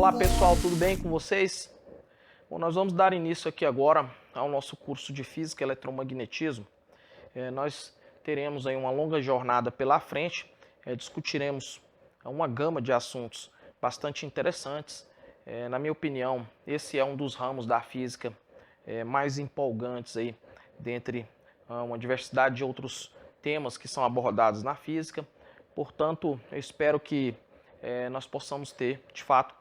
Olá pessoal, tudo bem com vocês? Bom, nós vamos dar início aqui agora ao nosso curso de Física e Eletromagnetismo. Nós teremos aí uma longa jornada pela frente, discutiremos uma gama de assuntos bastante interessantes. Na minha opinião, esse é um dos ramos da física mais empolgantes aí, dentre uma diversidade de outros temas que são abordados na física. Portanto, eu espero que nós possamos ter, de fato,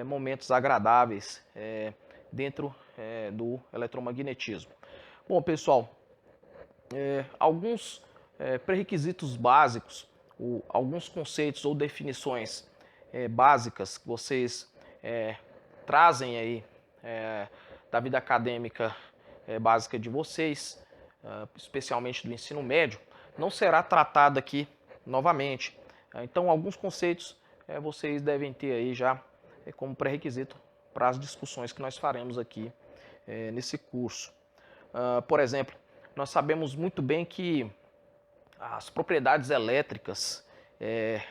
momentos agradáveis dentro do eletromagnetismo. Bom, pessoal, alguns pré-requisitos básicos, alguns conceitos ou definições básicas que vocês trazem aí da vida acadêmica básica de vocês, especialmente do ensino médio, não será tratado aqui novamente. Então, alguns conceitos vocês devem ter aí já como pré-requisito para as discussões que nós faremos aqui nesse curso. Por exemplo, nós sabemos muito bem que as propriedades elétricas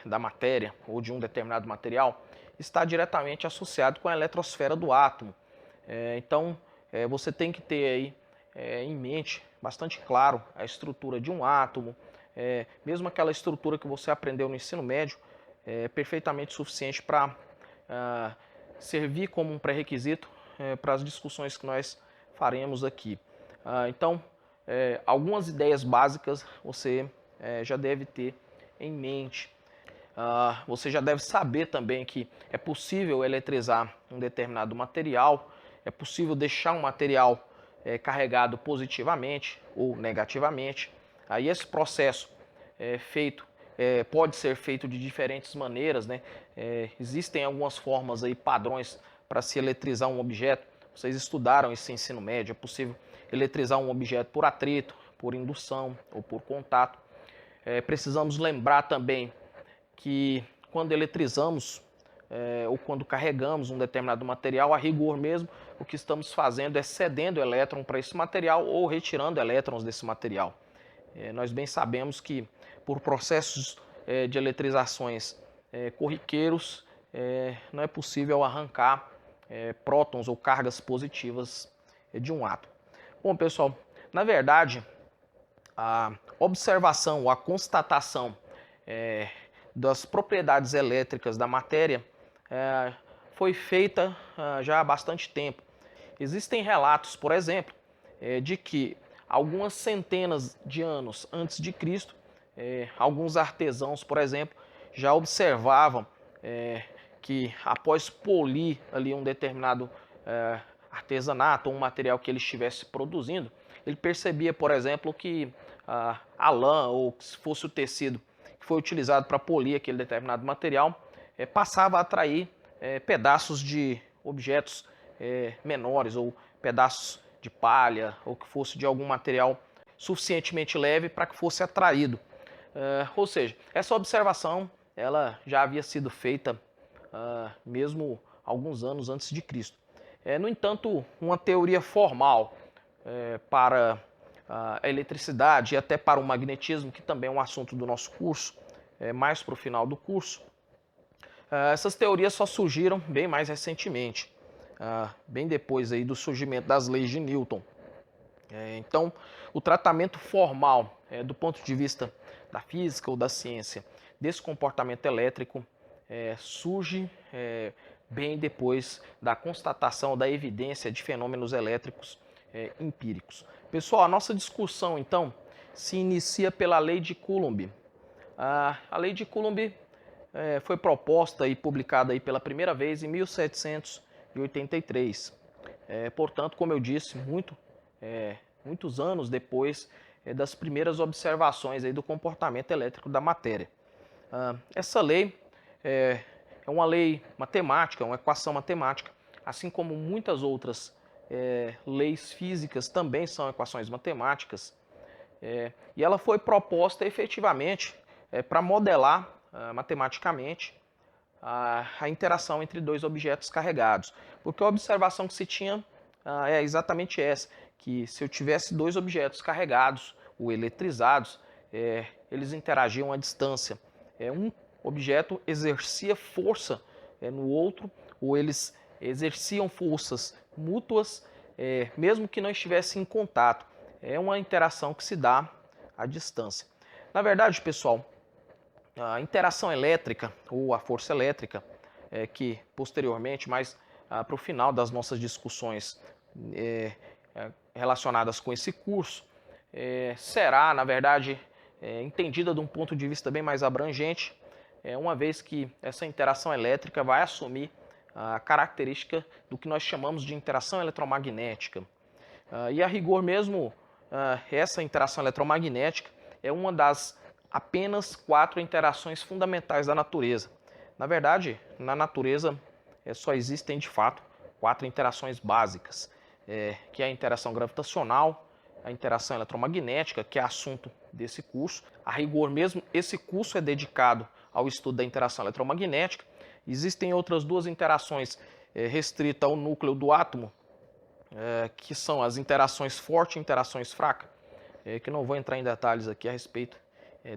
da matéria ou de um determinado material está diretamente associado com a eletrosfera do átomo. Então, você tem que ter aí em mente, bastante claro, a estrutura de um átomo, mesmo aquela estrutura que você aprendeu no ensino médio, é perfeitamente suficiente para servir como um pré-requisito para as discussões que nós faremos aqui. Então, algumas ideias básicas você já deve ter em mente. Você já deve saber também que é possível eletrizar um determinado material, é possível deixar um material carregado positivamente ou negativamente. Aí esse processo pode ser feito de diferentes maneiras, né? Existem algumas formas aí, padrões para se eletrizar um objeto. Vocês estudaram esse ensino médio, é possível eletrizar um objeto por atrito, por indução ou por contato. Precisamos lembrar também que quando eletrizamos ou quando carregamos um determinado material, a rigor mesmo, o que estamos fazendo é cedendo elétron para esse material ou retirando elétrons desse material. Nós bem sabemos que por processos de eletrizações corriqueiros não é possível arrancar prótons ou cargas positivas de um átomo. Bom, pessoal, na verdade, a observação ou a constatação das propriedades elétricas da matéria foi feita já há bastante tempo. Existem relatos, por exemplo, de que algumas centenas de anos antes de Cristo, alguns artesãos, por exemplo, já observavam que após polir ali um determinado artesanato ou um material que ele estivesse produzindo, ele percebia, por exemplo, que a lã ou se fosse o tecido que foi utilizado para polir aquele determinado material passava a atrair pedaços de objetos menores ou pedaços de palha ou que fosse de algum material suficientemente leve para que fosse atraído. Ou seja, essa observação ela já havia sido feita mesmo alguns anos antes de Cristo. No entanto, uma teoria formal para a eletricidade e até para o magnetismo, que também é um assunto do nosso curso, mais para o final do curso, essas teorias só surgiram bem mais recentemente, bem depois aí do surgimento das leis de Newton. Então, o tratamento formal, do ponto de vista da física ou da ciência, desse comportamento elétrico surge bem depois da constatação da evidência de fenômenos elétricos empíricos. Pessoal, a nossa discussão, então, se inicia pela lei de Coulomb. A lei de Coulomb foi proposta e publicada aí pela primeira vez em 1783. Portanto, como eu disse, muitos anos depois das primeiras observações aí do comportamento elétrico da matéria. Essa lei é uma lei matemática, uma equação matemática, assim como muitas outras leis físicas também são equações matemáticas, e ela foi proposta efetivamente para modelar matematicamente a interação entre dois objetos carregados, porque a observação que se tinha é exatamente essa, que se eu tivesse dois objetos carregados ou eletrizados, eles interagiam à distância. Um objeto exercia força no outro, ou eles exerciam forças mútuas, mesmo que não estivessem em contato. É uma interação que se dá à distância. Na verdade, pessoal, a interação elétrica ou a força elétrica, que posteriormente, mais para o final das nossas discussões relacionadas com esse curso, será, na verdade, entendida de um ponto de vista bem mais abrangente, uma vez que essa interação elétrica vai assumir a característica do que nós chamamos de interação eletromagnética. E a rigor mesmo, essa interação eletromagnética é uma das apenas 4 interações fundamentais da natureza. Na verdade, na natureza só existem de fato 4 interações básicas, que é a interação gravitacional, a interação eletromagnética, que é assunto desse curso. A rigor mesmo, esse curso é dedicado ao estudo da interação eletromagnética. Existem outras 2 interações restritas ao núcleo do átomo, que são as interações forte e interações fraca, que não vou entrar em detalhes aqui a respeito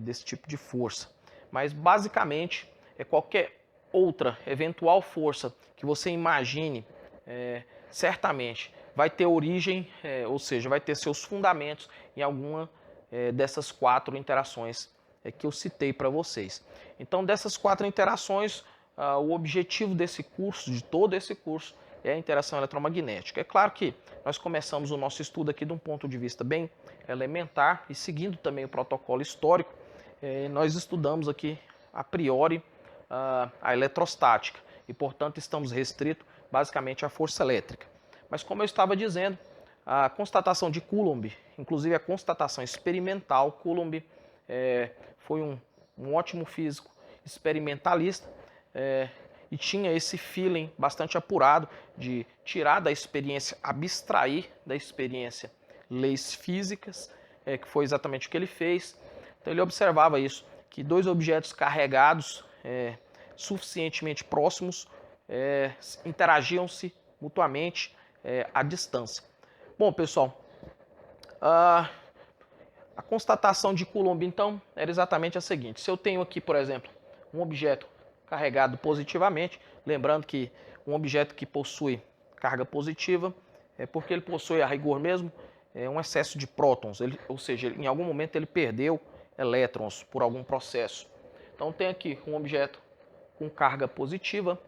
desse tipo de força. Mas basicamente, qualquer outra eventual força que você imagine, certamente vai ter origem, ou seja, vai ter seus fundamentos em alguma dessas 4 interações que eu citei para vocês. Então, dessas 4 interações, o objetivo desse curso, de todo esse curso, é a interação eletromagnética. É claro que nós começamos o nosso estudo aqui de um ponto de vista bem elementar e seguindo também o protocolo histórico, nós estudamos aqui a priori a eletrostática e, portanto, estamos restritos basicamente à força elétrica. Mas como eu estava dizendo, a constatação de Coulomb, inclusive a constatação experimental, Coulomb foi um ótimo físico experimentalista, e tinha esse feeling bastante apurado de tirar da experiência, abstrair da experiência leis físicas, que foi exatamente o que ele fez. Então ele observava isso, que 2 objetos carregados suficientemente próximos interagiam-se mutuamente à distância. Bom, pessoal, a constatação de Coulomb, então, era exatamente a seguinte. Se eu tenho aqui, por exemplo, um objeto carregado positivamente, lembrando que um objeto que possui carga positiva é porque ele possui, a rigor mesmo, um excesso de prótons, ou seja, em algum momento ele perdeu elétrons por algum processo. Então tem aqui um objeto com carga positiva,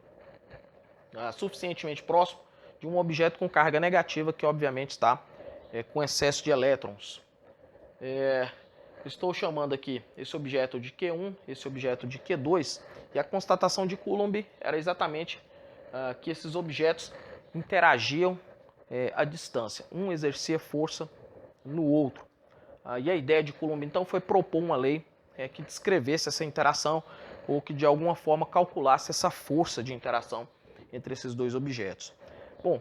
suficientemente próximo de um objeto com carga negativa, que obviamente está com excesso de elétrons. Estou chamando aqui esse objeto de Q1, esse objeto de Q2, e a constatação de Coulomb era exatamente que esses objetos interagiam à distância, um exercia força no outro. E a ideia de Coulomb então foi propor uma lei que descrevesse essa interação ou que de alguma forma calculasse essa força de interação entre esses 2 objetos. Bom,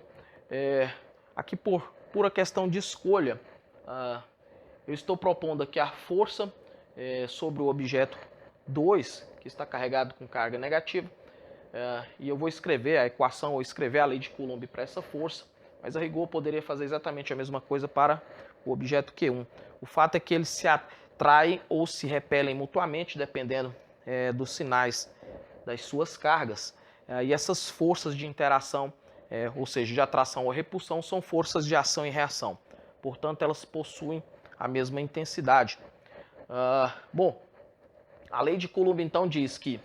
aqui por pura questão de escolha, eu estou propondo aqui a força sobre o objeto 2, que está carregado com carga negativa, e eu vou escrever a equação ou escrever a lei de Coulomb para essa força, mas a rigor eu poderia fazer exatamente a mesma coisa para o objeto Q1. O fato é que eles se atraem ou se repelem mutuamente, dependendo dos sinais das suas cargas, e essas forças de interação, ou seja, de atração ou repulsão, são forças de ação e reação. Portanto, elas possuem a mesma intensidade. Bom, a lei de Coulomb então diz que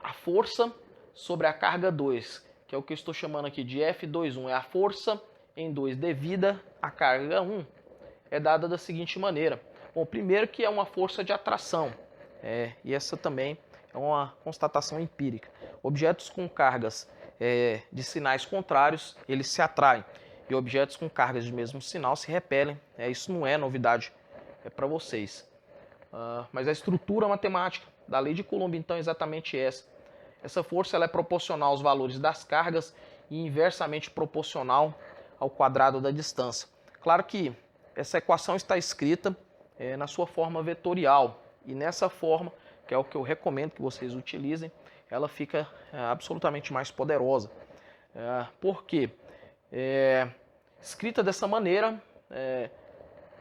a força sobre a carga 2, que é o que eu estou chamando aqui de F21, é a força em 2 devida à carga 1, é dada da seguinte maneira. Bom, primeiro que é uma força de atração, e essa também é uma constatação empírica. Objetos com cargas de sinais contrários, eles se atraem, e objetos com cargas de mesmo sinal se repelem. Isso não é novidade para vocês. Mas a estrutura matemática da lei de Coulomb então é exatamente essa. Essa força ela é proporcional aos valores das cargas e inversamente proporcional ao quadrado da distância. Claro que essa equação está escrita na sua forma vetorial, e nessa forma, que é o que eu recomendo que vocês utilizem, ela fica absolutamente mais poderosa. Por quê? Escrita dessa maneira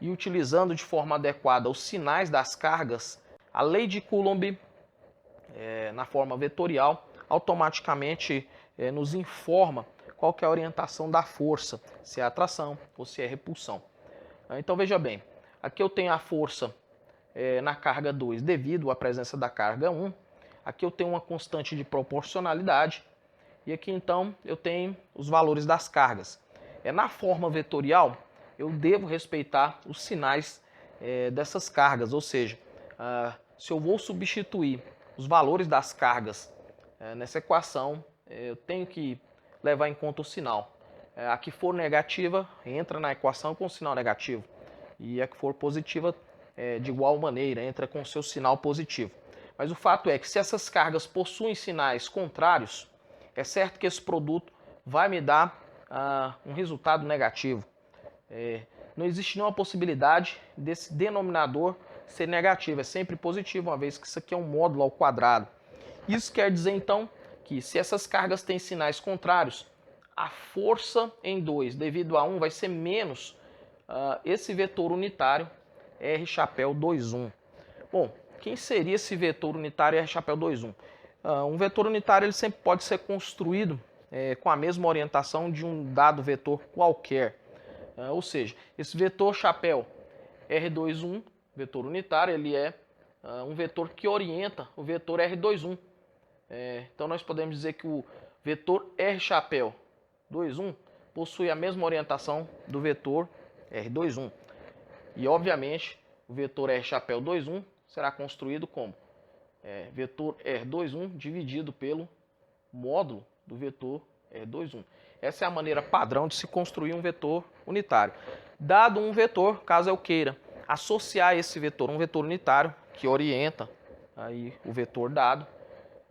e utilizando de forma adequada os sinais das cargas, a lei de Coulomb, na forma vetorial, automaticamente nos informa qual que é a orientação da força, se é atração ou se é repulsão. Então veja bem, aqui eu tenho a força na carga 2 devido à presença da carga 1. Aqui eu tenho uma constante de proporcionalidade e aqui então eu tenho os valores das cargas. Na forma vetorial eu devo respeitar os sinais dessas cargas, ou seja, se eu vou substituir os valores das cargas nessa equação, eu tenho que levar em conta o sinal. A que for negativa entra na equação com o sinal negativo e a que for positiva de igual maneira entra com o seu sinal positivo. Mas o fato é que se essas cargas possuem sinais contrários, é certo que esse produto vai me dar um resultado negativo. Não existe nenhuma possibilidade desse denominador ser negativo, é sempre positivo, uma vez que isso aqui é um módulo ao quadrado. Isso quer dizer então que se essas cargas têm sinais contrários, a força em 2 devido a 1 vai ser menos esse vetor unitário R chapéu 2,1. Bom, quem seria esse vetor unitário R chapéu 2,1? Um vetor unitário ele sempre pode ser construído com a mesma orientação de um dado vetor qualquer. Ou seja, esse vetor chapéu R2,1, vetor unitário, ele é um vetor que orienta o vetor R2,1. Então nós podemos dizer que o vetor R chapéu 2,1 possui a mesma orientação do vetor R2,1. E obviamente o vetor R chapéu 2,1 será construído como vetor R2,1 dividido pelo módulo do vetor R2,1. Essa é a maneira padrão de se construir um vetor unitário. Dado um vetor, caso eu queira associar esse vetor a um vetor unitário que orienta aí o vetor dado,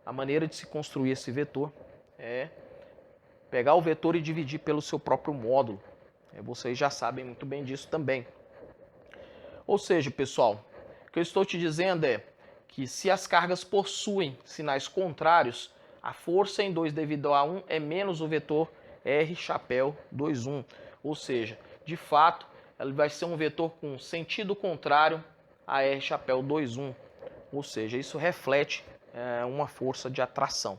a maneira de se construir esse vetor é pegar o vetor e dividir pelo seu próprio módulo. Vocês já sabem muito bem disso também. Ou seja, pessoal, o que eu estou te dizendo é que se as cargas possuem sinais contrários, a força em 2 devido a 1 é menos o vetor R chapéu 2,1. Ou seja, de fato, ele vai ser um vetor com sentido contrário a R chapéu 2,1. Ou seja, isso reflete uma força de atração.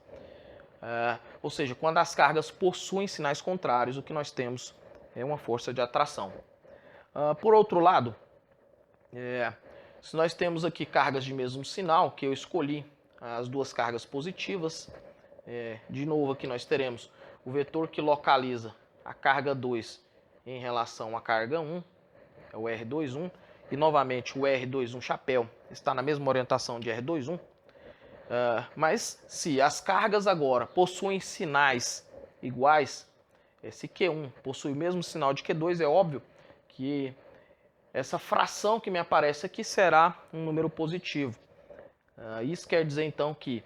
Ou seja, quando as cargas possuem sinais contrários, o que nós temos é uma força de atração. Por outro lado, se nós temos aqui cargas de mesmo sinal, que eu escolhi as duas cargas positivas, de novo aqui nós teremos o vetor que localiza a carga 2 em relação à carga 1, é o R2,1, e novamente o R2,1 chapéu está na mesma orientação de R2,1. Mas se as cargas agora possuem sinais iguais, se Q1 possui o mesmo sinal de Q2, é óbvio que essa fração que me aparece aqui será um número positivo. Isso quer dizer então que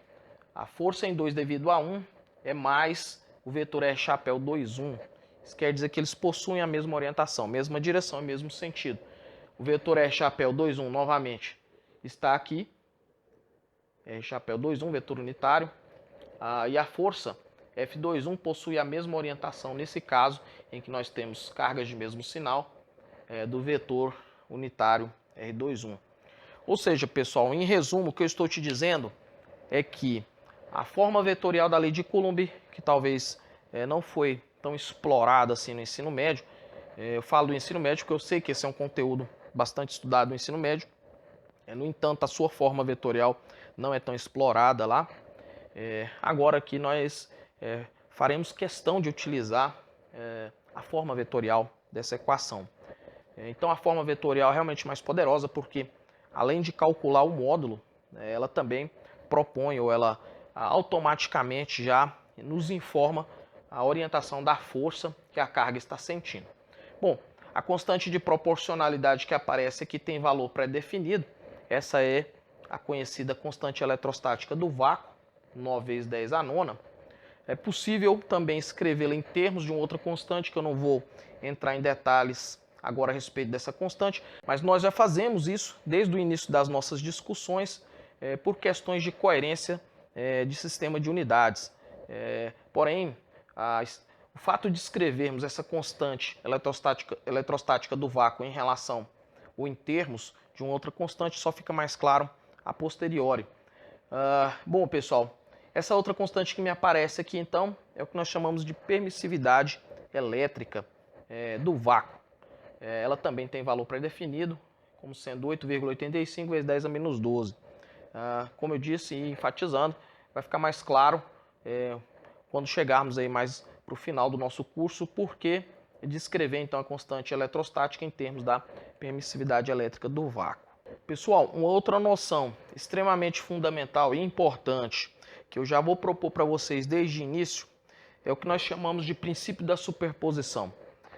a força em 2 devido a 1 é mais o vetor R chapéu 2,1. Isso quer dizer que eles possuem a mesma orientação, mesma direção e mesmo sentido. O vetor R chapéu 2,1 novamente está aqui. R chapéu 2,1, vetor unitário. E a força F2,1 possui a mesma orientação nesse caso, em que nós temos cargas de mesmo sinal do vetor unitário R2,1. Ou seja, pessoal, em resumo, o que eu estou te dizendo é que a forma vetorial da lei de Coulomb, que talvez não foi tão explorada assim no ensino médio, eu falo do ensino médio porque eu sei que esse é um conteúdo bastante estudado no ensino médio. No entanto, a sua forma vetorial não é tão explorada lá. Agora aqui nós faremos questão de utilizar a forma vetorial dessa equação. Então a forma vetorial é realmente mais poderosa porque, além de calcular o módulo, ela também propõe ou ela automaticamente já nos informa a orientação da força que a carga está sentindo. Bom, a constante de proporcionalidade que aparece aqui tem valor pré-definido. Essa é a conhecida constante eletrostática do vácuo, 9 vezes 10 a nona. É possível também escrevê-la em termos de uma outra constante, que eu não vou entrar em detalhes agora a respeito dessa constante, mas nós já fazemos isso desde o início das nossas discussões por questões de coerência de sistema de unidades. Porém, o fato de escrevermos essa constante eletrostática do vácuo em relação ou em termos de uma outra constante só fica mais claro a posteriori. Bom, pessoal, Essa outra constante que me aparece aqui, então, é o que nós chamamos de permissividade elétrica do vácuo. Ela também tem valor pré-definido, como sendo 8,85 vezes 10 a menos 12. Como eu disse e enfatizando, vai ficar mais claro quando chegarmos aí mais para o final do nosso curso, porque descrever então a constante eletrostática em termos da permissividade elétrica do vácuo. Pessoal, uma outra noção extremamente fundamental e importante que eu já vou propor para vocês desde o início é o que nós chamamos de princípio da superposição.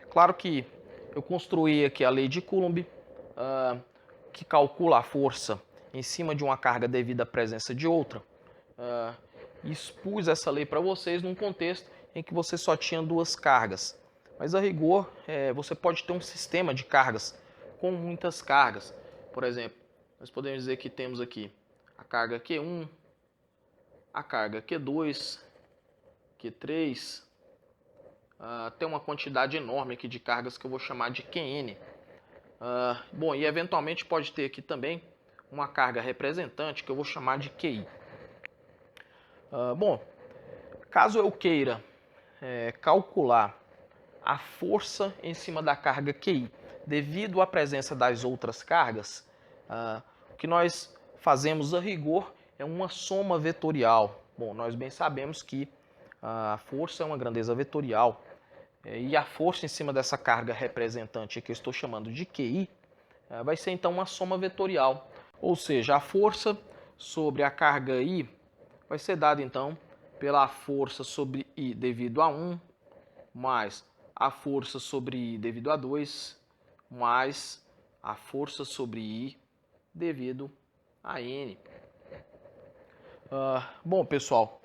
Claro que eu construí aqui a lei de Coulomb, que calcula a força em cima de uma carga devido à presença de outra. Expus essa lei para vocês num contexto em que você só tinha duas cargas. Mas a rigor, você pode ter um sistema de cargas com muitas cargas. Por exemplo, nós podemos dizer que temos aqui a carga Q1, a carga Q2, Q3, tem uma quantidade enorme aqui de cargas que eu vou chamar de Qn. Bom, e eventualmente pode ter aqui também uma carga representante que eu vou chamar de Qi. Bom, caso eu queira calcular a força em cima da carga Qi devido à presença das outras cargas, o que nós fazemos a rigor é uma soma vetorial. Bom, nós bem sabemos que a força é uma grandeza vetorial e a força em cima dessa carga representante que eu estou chamando de Qi vai ser então uma soma vetorial. Ou seja, a força sobre a carga I vai ser dada então pela força sobre I devido a 1 mais a força sobre I devido a 2 mais a força sobre I devido a N. Bom, pessoal,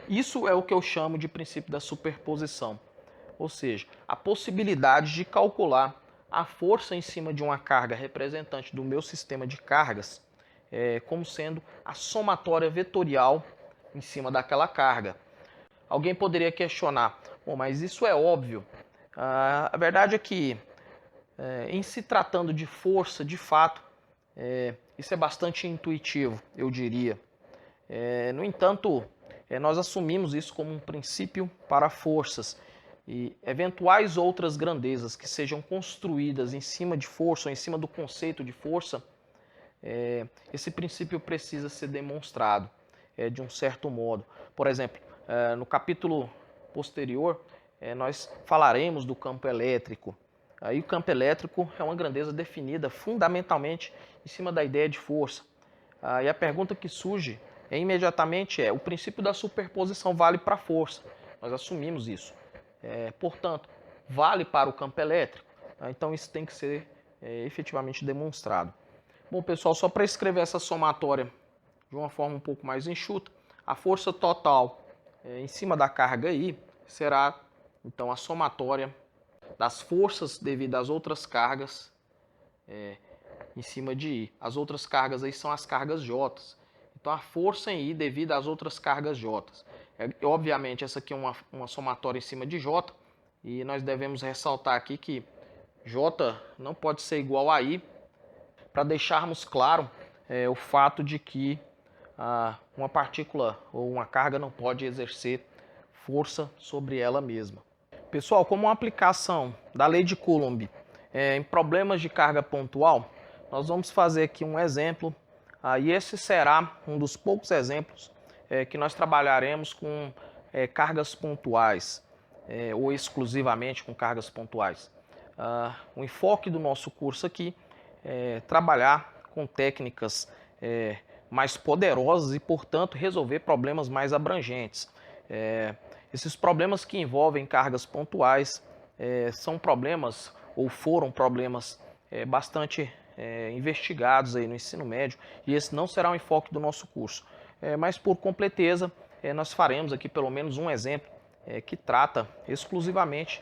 isso é o que eu chamo de princípio da superposição, ou seja, a possibilidade de calcular a força em cima de uma carga representante do meu sistema de cargas como sendo a somatória vetorial em cima daquela carga. Alguém poderia questionar, bom, mas isso é óbvio. A verdade é que, em se tratando de força, de fato, isso é bastante intuitivo, eu diria. No entanto, nós assumimos isso como um princípio para forças e eventuais outras grandezas que sejam construídas em cima de força ou em cima do conceito de força, esse princípio precisa ser demonstrado de um certo modo. Por exemplo, no capítulo posterior, nós falaremos do campo elétrico. Aí o campo elétrico é uma grandeza definida fundamentalmente em cima da ideia de força. E a pergunta que surge imediatamente o princípio da superposição vale para a força. Nós assumimos isso. Portanto, vale para o campo elétrico. Então isso tem que ser efetivamente demonstrado. Bom, pessoal, só para escrever essa somatória de uma forma um pouco mais enxuta, a força total em cima da carga I será, então, a somatória das forças devido às outras cargas em cima de I. As outras cargas aí são as cargas J. Então, a força em I devido às outras cargas J. Obviamente, essa aqui é uma somatória em cima de J, e nós devemos ressaltar aqui que J não pode ser igual a I, para deixarmos claro o fato de que uma partícula ou uma carga não pode exercer força sobre ela mesma. Pessoal, como uma aplicação da lei de Coulomb em problemas de carga pontual, nós vamos fazer aqui um exemplo, e esse será um dos poucos exemplos que nós trabalharemos com cargas pontuais, ou exclusivamente com cargas pontuais. O enfoque do nosso curso aqui trabalhar com técnicas mais poderosas e, portanto, resolver problemas mais abrangentes. Esses problemas que envolvem cargas pontuais são problemas, ou foram problemas, bastante investigados aí no ensino médio, e esse não será o enfoque do nosso curso. Mas, por completeza, nós faremos aqui pelo menos um exemplo que trata exclusivamente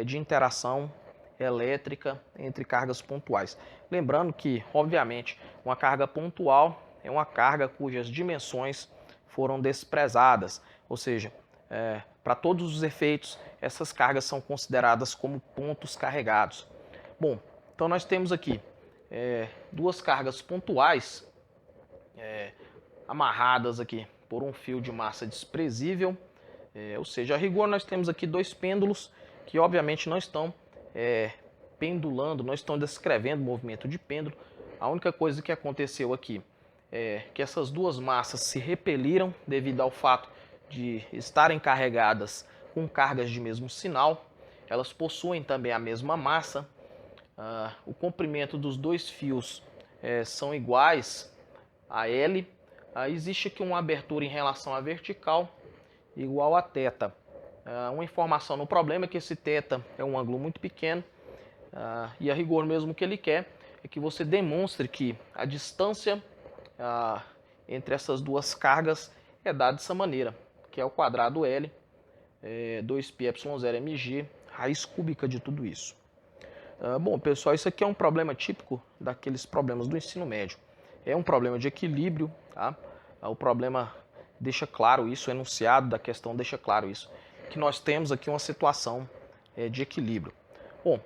de interação elétrica entre cargas pontuais. Lembrando que, obviamente, uma carga pontual é uma carga cujas dimensões foram desprezadas, ou seja, para todos os efeitos, essas cargas são consideradas como pontos carregados. Bom, então nós temos aqui duas cargas pontuais, amarradas aqui por um fio de massa desprezível. Ou seja, a rigor nós temos aqui dois pêndulos que obviamente não estão pendulando, não estão descrevendo o movimento de pêndulo. A única coisa que aconteceu aqui é que essas duas massas se repeliram devido ao fato de estarem carregadas com cargas de mesmo sinal. Elas possuem também a mesma massa. O comprimento dos dois fios são iguais a L. Existe aqui uma abertura em relação à vertical igual a θ. Uma informação no problema é que esse θ é um ângulo muito pequeno e a rigor mesmo o que ele quer é que você demonstre que a distância entre essas duas cargas é dada dessa maneira, que é o quadrado L, 2πε0mg, raiz cúbica de tudo isso. Bom, pessoal, isso aqui é um problema típico daqueles problemas do ensino médio. É um problema de equilíbrio, tá? O problema deixa claro isso, o enunciado da questão deixa claro isso, que nós temos aqui uma situação de equilíbrio. Bom,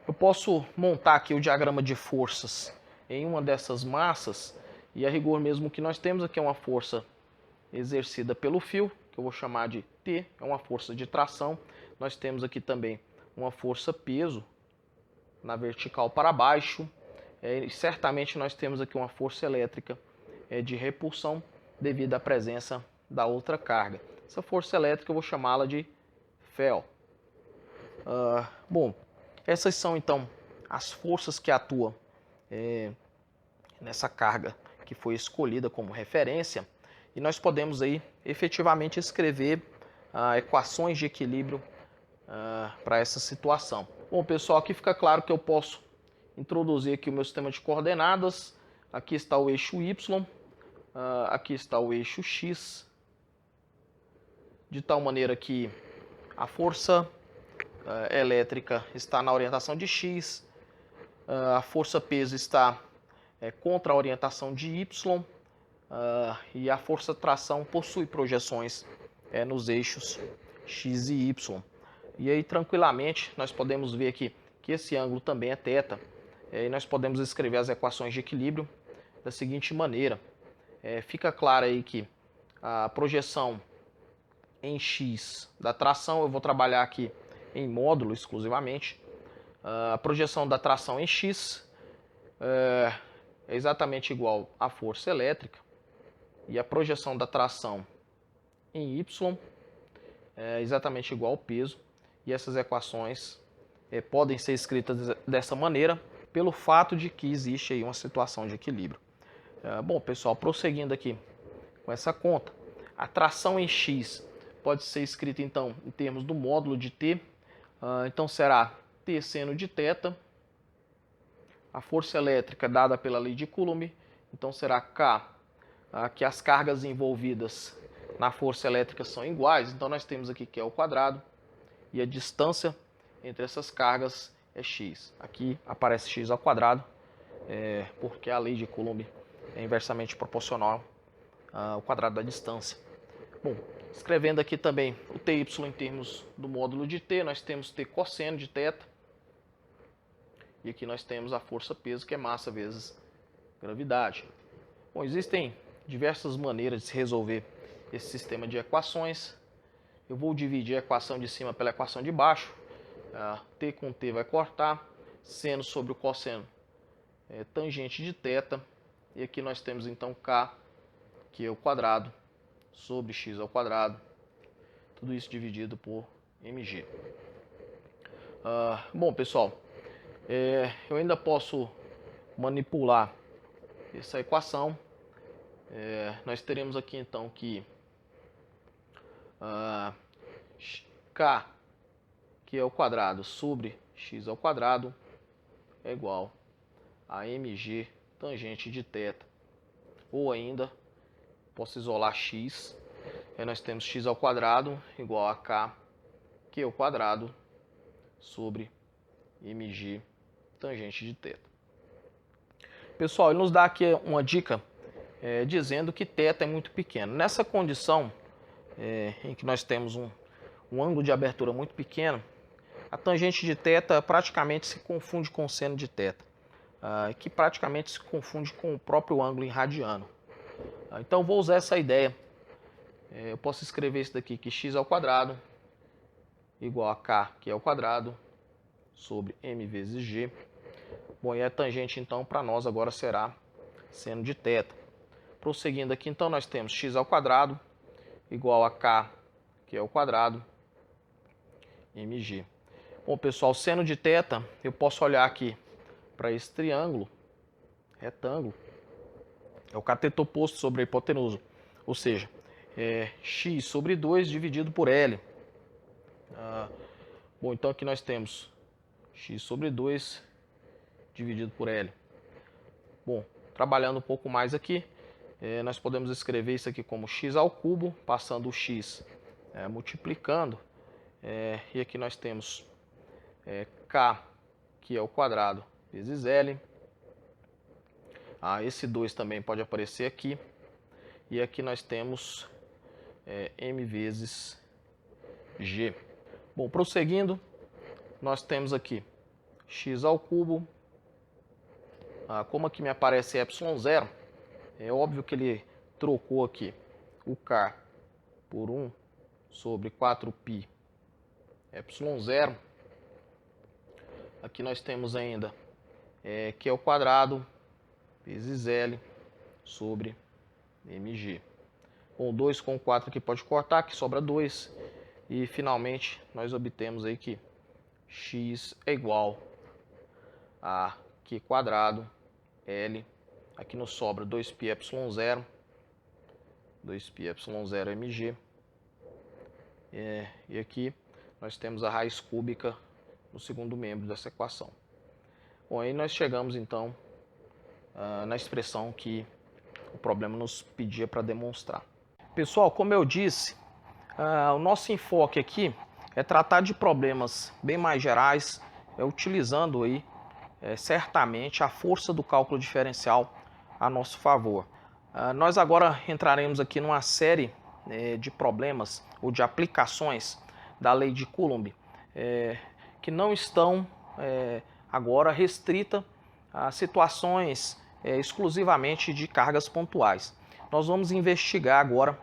eu posso montar aqui o diagrama de forças em uma dessas massas, e a rigor mesmo que nós temos aqui é uma força exercida pelo fio, que eu vou chamar de T, é uma força de tração. Nós temos aqui também uma força peso na vertical para baixo, e certamente nós temos aqui uma força elétrica de repulsão devido à presença da outra carga. Essa força elétrica eu vou chamá-la de Fel. Bom, essas são então as forças que atuam nessa carga que foi escolhida como referência, e nós podemos aí efetivamente escrever equações de equilíbrio para essa situação. Bom, pessoal, aqui fica claro que eu posso introduzir aqui o meu sistema de coordenadas. Aqui está o eixo Y, aqui está o eixo X, de tal maneira que a força elétrica está na orientação de X, a força peso está contra a orientação de Y, e a força tração possui projeções nos eixos X e Y. E aí, tranquilamente, nós podemos ver aqui que esse ângulo também é θ, e nós podemos escrever as equações de equilíbrio da seguinte maneira. Fica claro aí que a projeção em X da tração, eu vou trabalhar aqui em módulo exclusivamente. A projeção da tração em X é exatamente igual à força elétrica, e a projeção da tração em Y é exatamente igual ao peso. E essas equações podem ser escritas dessa maneira pelo fato de que existe aí uma situação de equilíbrio. Bom, pessoal, prosseguindo aqui com essa conta, a tração em X pode ser escrita então em termos do módulo de T. Então será T seno de θ. A força elétrica dada pela lei de Coulomb, então será K, que as cargas envolvidas na força elétrica são iguais, então nós temos aqui que é o quadrado, e a distância entre essas cargas é x. Aqui aparece x ao quadrado, porque a lei de Coulomb é inversamente proporcional ao quadrado da distância. Bom, escrevendo aqui também o ty em termos do módulo de t, nós temos t cosseno de θ, e aqui nós temos a força peso, que é massa vezes gravidade. Bom, existem diversas maneiras de se resolver esse sistema de equações. Eu vou dividir a equação de cima pela equação de baixo. T com T vai cortar. Seno sobre o cosseno é tangente de θ. E aqui nós temos então K, que é o quadrado, sobre x ao quadrado. Tudo isso dividido por mg. Bom, pessoal, eu ainda posso manipular essa equação. Nós teremos aqui então que K, que é o quadrado, sobre x ao quadrado, é igual a mg tangente de θ. Ou ainda, posso isolar x, aí nós temos x ao quadrado igual a K, que é o quadrado, sobre mg tangente de θ. Pessoal, ele nos dá aqui uma dica dizendo que θ é muito pequeno. Nessa condição em que nós temos um ângulo de abertura muito pequeno, a tangente de θ praticamente se confunde com o seno de θ, que praticamente se confunde com o próprio ângulo em radiano. Então vou usar essa ideia. Eu posso escrever isso daqui, que x ao quadrado igual a k, que é o quadrado, sobre m vezes g. Bom, e a tangente então para nós agora será seno de θ. Prosseguindo aqui, então nós temos x ao quadrado igual a k, que é o quadrado, mg. Bom, pessoal, seno de θ, eu posso olhar aqui para esse triângulo, retângulo, é o cateto oposto sobre a hipotenusa, ou seja, x sobre 2 dividido por L. Bom, então aqui nós temos x sobre 2 dividido por L. Bom, trabalhando um pouco mais aqui, nós podemos escrever isso aqui como x ao cubo, passando o x multiplicando, e aqui nós temos k, que é o quadrado, vezes L. Esse 2 também pode aparecer aqui. E aqui nós temos m vezes g. Bom, prosseguindo, nós temos aqui x ao cubo. Como aqui me aparece ε0, é óbvio que ele trocou aqui o k por 1 sobre 4π ε0. Aqui nós temos ainda que é o quadrado vezes L sobre mg. Bom, 2 com 4 aqui pode cortar, que sobra 2. E finalmente nós obtemos aí que x é igual a q quadrado L. Aqui nos sobra 2π ε0, 2π ε0 mg. E aqui nós temos a raiz cúbica no segundo membro dessa equação. Bom, aí nós chegamos então na expressão que o problema nos pedia para demonstrar. Pessoal, como eu disse, o nosso enfoque aqui é tratar de problemas bem mais gerais, utilizando aí certamente a força do cálculo diferencial a nosso favor. Nós agora entraremos aqui numa série de problemas ou de aplicações da lei de Coulomb que não estão agora restrita a situações exclusivamente de cargas pontuais. Nós vamos investigar agora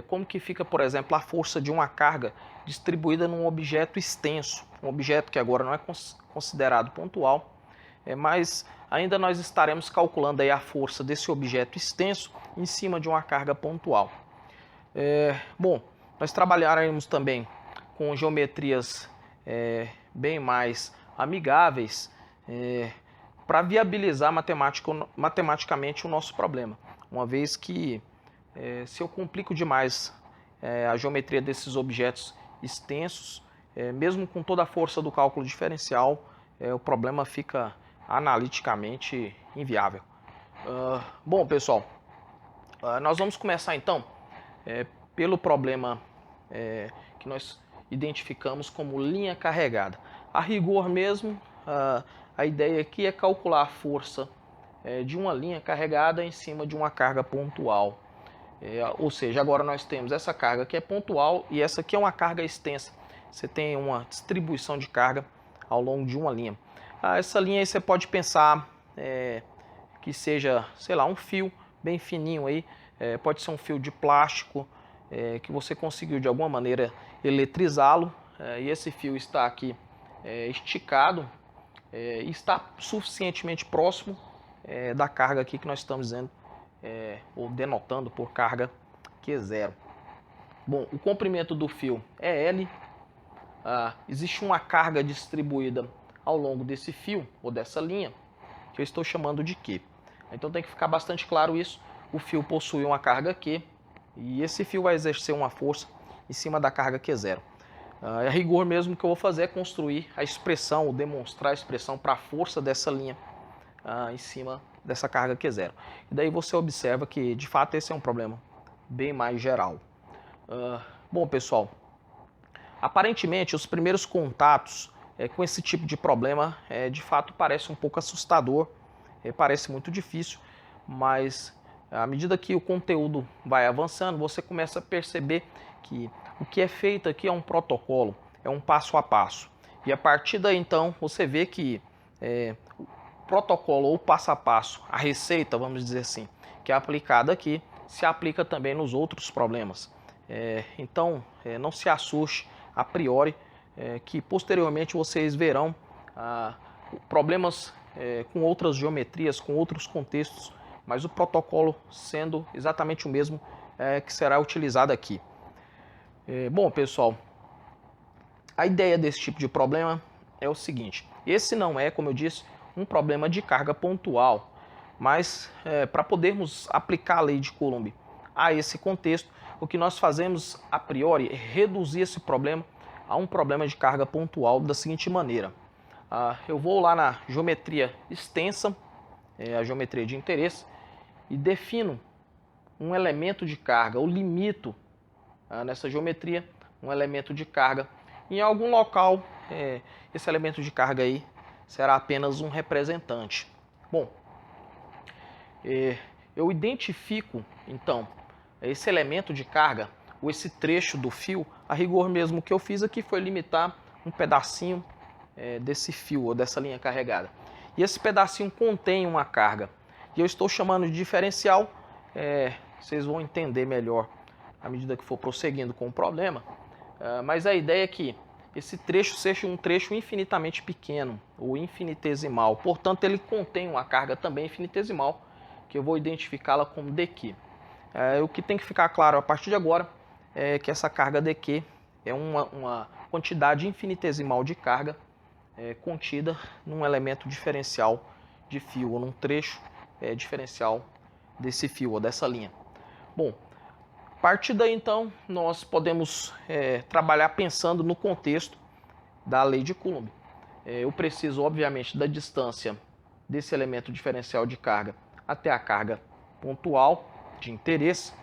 como que fica, por exemplo, a força de uma carga distribuída num objeto extenso, um objeto que agora não é considerado pontual, mas ainda nós estaremos calculando aí a força desse objeto extenso em cima de uma carga pontual. Bom, nós trabalharemos também com geometrias bem mais amigáveis para viabilizar matematicamente o nosso problema, uma vez que se eu complico demais a geometria desses objetos extensos, mesmo com toda a força do cálculo diferencial, o problema fica analiticamente inviável. Bom, pessoal, nós vamos começar então pelo problema que nós identificamos como linha carregada. A rigor mesmo, a ideia aqui é calcular a força de uma linha carregada em cima de uma carga pontual. Ou seja, agora nós temos essa carga que é pontual e essa aqui é uma carga extensa. Você tem uma distribuição de carga ao longo de uma linha. Essa linha aí você pode pensar que seja, sei lá, um fio bem fininho aí. Pode ser um fio de plástico que você conseguiu de alguma maneira eletrizá-lo. E esse fio está aqui esticado e está suficientemente próximo da carga aqui que nós estamos dizendo, ou denotando por carga Q0. Bom, o comprimento do fio é L. Existe uma carga distribuída ao longo desse fio, ou dessa linha, que eu estou chamando de Q. Então tem que ficar bastante claro isso. O fio possui uma carga Q, e esse fio vai exercer uma força em cima da carga Q0. A rigor mesmo que eu vou fazer é construir a expressão, ou demonstrar a expressão para a força dessa linha em cima dessa carga Q0. E daí você observa que, de fato, esse é um problema bem mais geral. Bom, pessoal, aparentemente os primeiros contatos com esse tipo de problema, de fato, parece um pouco assustador, parece muito difícil, mas à medida que o conteúdo vai avançando, você começa a perceber que o que é feito aqui é um protocolo, é um passo a passo. E a partir daí, então, você vê que o protocolo ou passo a passo, a receita, vamos dizer assim, que é aplicada aqui, se aplica também nos outros problemas. Então, não se assuste a priori, que posteriormente vocês verão problemas com outras geometrias, com outros contextos, mas o protocolo sendo exatamente o mesmo que será utilizado aqui. Bom, pessoal, a ideia desse tipo de problema é o seguinte: esse não é, como eu disse, um problema de carga pontual, mas para podermos aplicar a lei de Coulomb a esse contexto, o que nós fazemos a priori é reduzir esse problema a um problema de carga pontual da seguinte maneira. Eu vou lá na geometria extensa, a geometria de interesse, e defino um elemento de carga, ou limito nessa geometria um elemento de carga. Em algum local, esse elemento de carga aí será apenas um representante. Bom, eu identifico então esse elemento de carga, ou esse trecho do fio. A rigor mesmo, o que eu fiz aqui foi limitar um pedacinho desse fio ou dessa linha carregada. E esse pedacinho contém uma carga. E eu estou chamando de diferencial. Vocês vão entender melhor à medida que for prosseguindo com o problema. Mas a ideia é que esse trecho seja um trecho infinitamente pequeno ou infinitesimal. Portanto, ele contém uma carga também infinitesimal, que eu vou identificá-la como dq. O que tem que ficar claro a partir de agora é que essa carga dq é uma quantidade infinitesimal de carga contida num elemento diferencial de fio, ou num trecho diferencial desse fio ou dessa linha. Bom, a partir daí então nós podemos trabalhar pensando no contexto da lei de Coulomb. Eu preciso obviamente da distância desse elemento diferencial de carga até a carga pontual de interesse.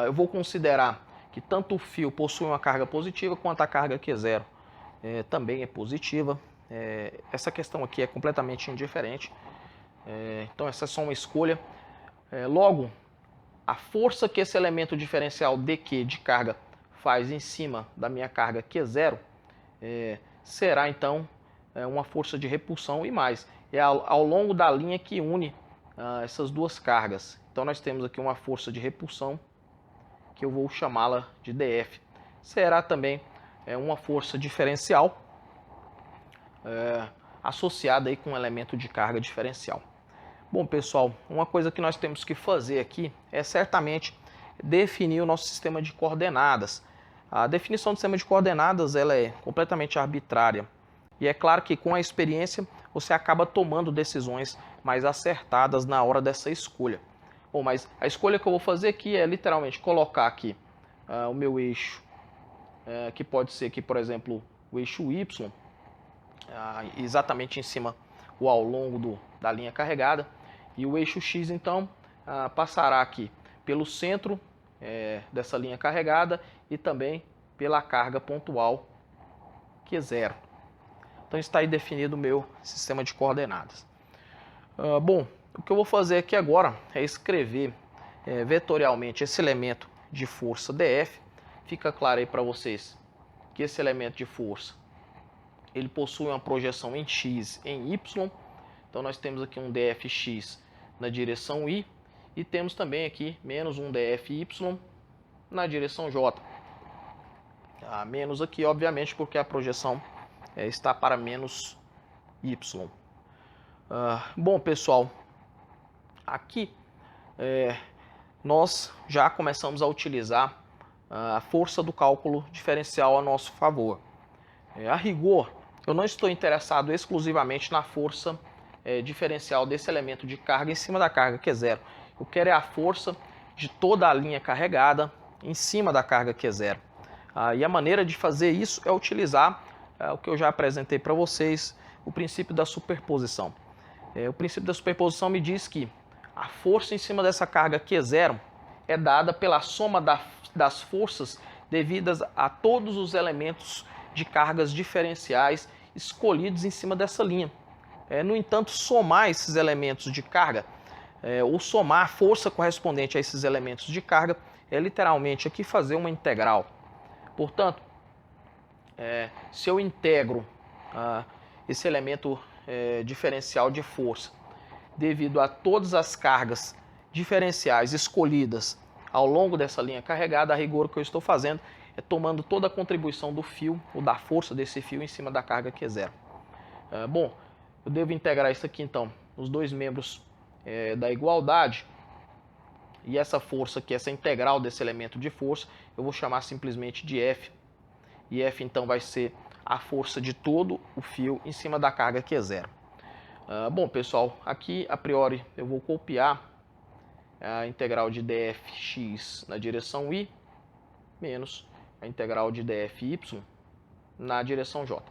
Eu vou considerar que tanto o fio possui uma carga positiva quanto a carga Q0 também é positiva. Essa questão aqui é completamente indiferente. Então essa é só uma escolha. Logo, a força que esse elemento diferencial dq de carga faz em cima da minha carga Q0 será então uma força de repulsão, e mais, ao longo da linha que une essas duas cargas. Então nós temos aqui uma força de repulsão, que eu vou chamá-la de dF. Será também uma força diferencial associada aí com um elemento de carga diferencial. Bom, pessoal, uma coisa que nós temos que fazer aqui é certamente definir o nosso sistema de coordenadas. A definição do sistema de coordenadas ela é completamente arbitrária. E é claro que com a experiência você acaba tomando decisões mais acertadas na hora dessa escolha. Bom, mas a escolha que eu vou fazer aqui é literalmente colocar aqui o meu eixo, que pode ser aqui, por exemplo, o eixo Y, exatamente em cima ou ao longo da linha carregada. E o eixo X, então, passará aqui pelo centro dessa linha carregada e também pela carga pontual Q0. Então está aí definido o meu sistema de coordenadas. Bom, o que eu vou fazer aqui agora é escrever vetorialmente esse elemento de força dF. Fica claro aí para vocês que esse elemento de força ele possui uma projeção em x e em y. Então nós temos aqui um dfx na direção y e temos também aqui menos um dfy na direção j. Menos aqui, obviamente, porque a projeção está para menos y. Bom, pessoal, aqui nós já começamos a utilizar a força do cálculo diferencial a nosso favor. A rigor, eu não estou interessado exclusivamente na força diferencial desse elemento de carga em cima da carga Q0. Eu quero a força de toda a linha carregada em cima da carga Q0. E a maneira de fazer isso é utilizar o que eu já apresentei para vocês, o princípio da superposição. O princípio da superposição me diz que a força em cima dessa carga Q0 é dada pela soma das forças devidas a todos os elementos de cargas diferenciais escolhidos em cima dessa linha. No entanto, somar esses elementos de carga, ou somar a força correspondente a esses elementos de carga, é literalmente aqui fazer uma integral. Portanto, se eu integro esse elemento diferencial de força devido a todas as cargas diferenciais escolhidas ao longo dessa linha carregada, a rigor o que eu estou fazendo é tomando toda a contribuição do fio, ou da força desse fio em cima da carga Q0. Bom, eu devo integrar isso aqui então, os dois membros da igualdade, e essa força aqui, essa integral desse elemento de força, eu vou chamar simplesmente de F, e F então vai ser a força de todo o fio em cima da carga Q0. Bom, pessoal, aqui a priori eu vou copiar a integral de dfx na direção y menos a integral de dfy na direção j.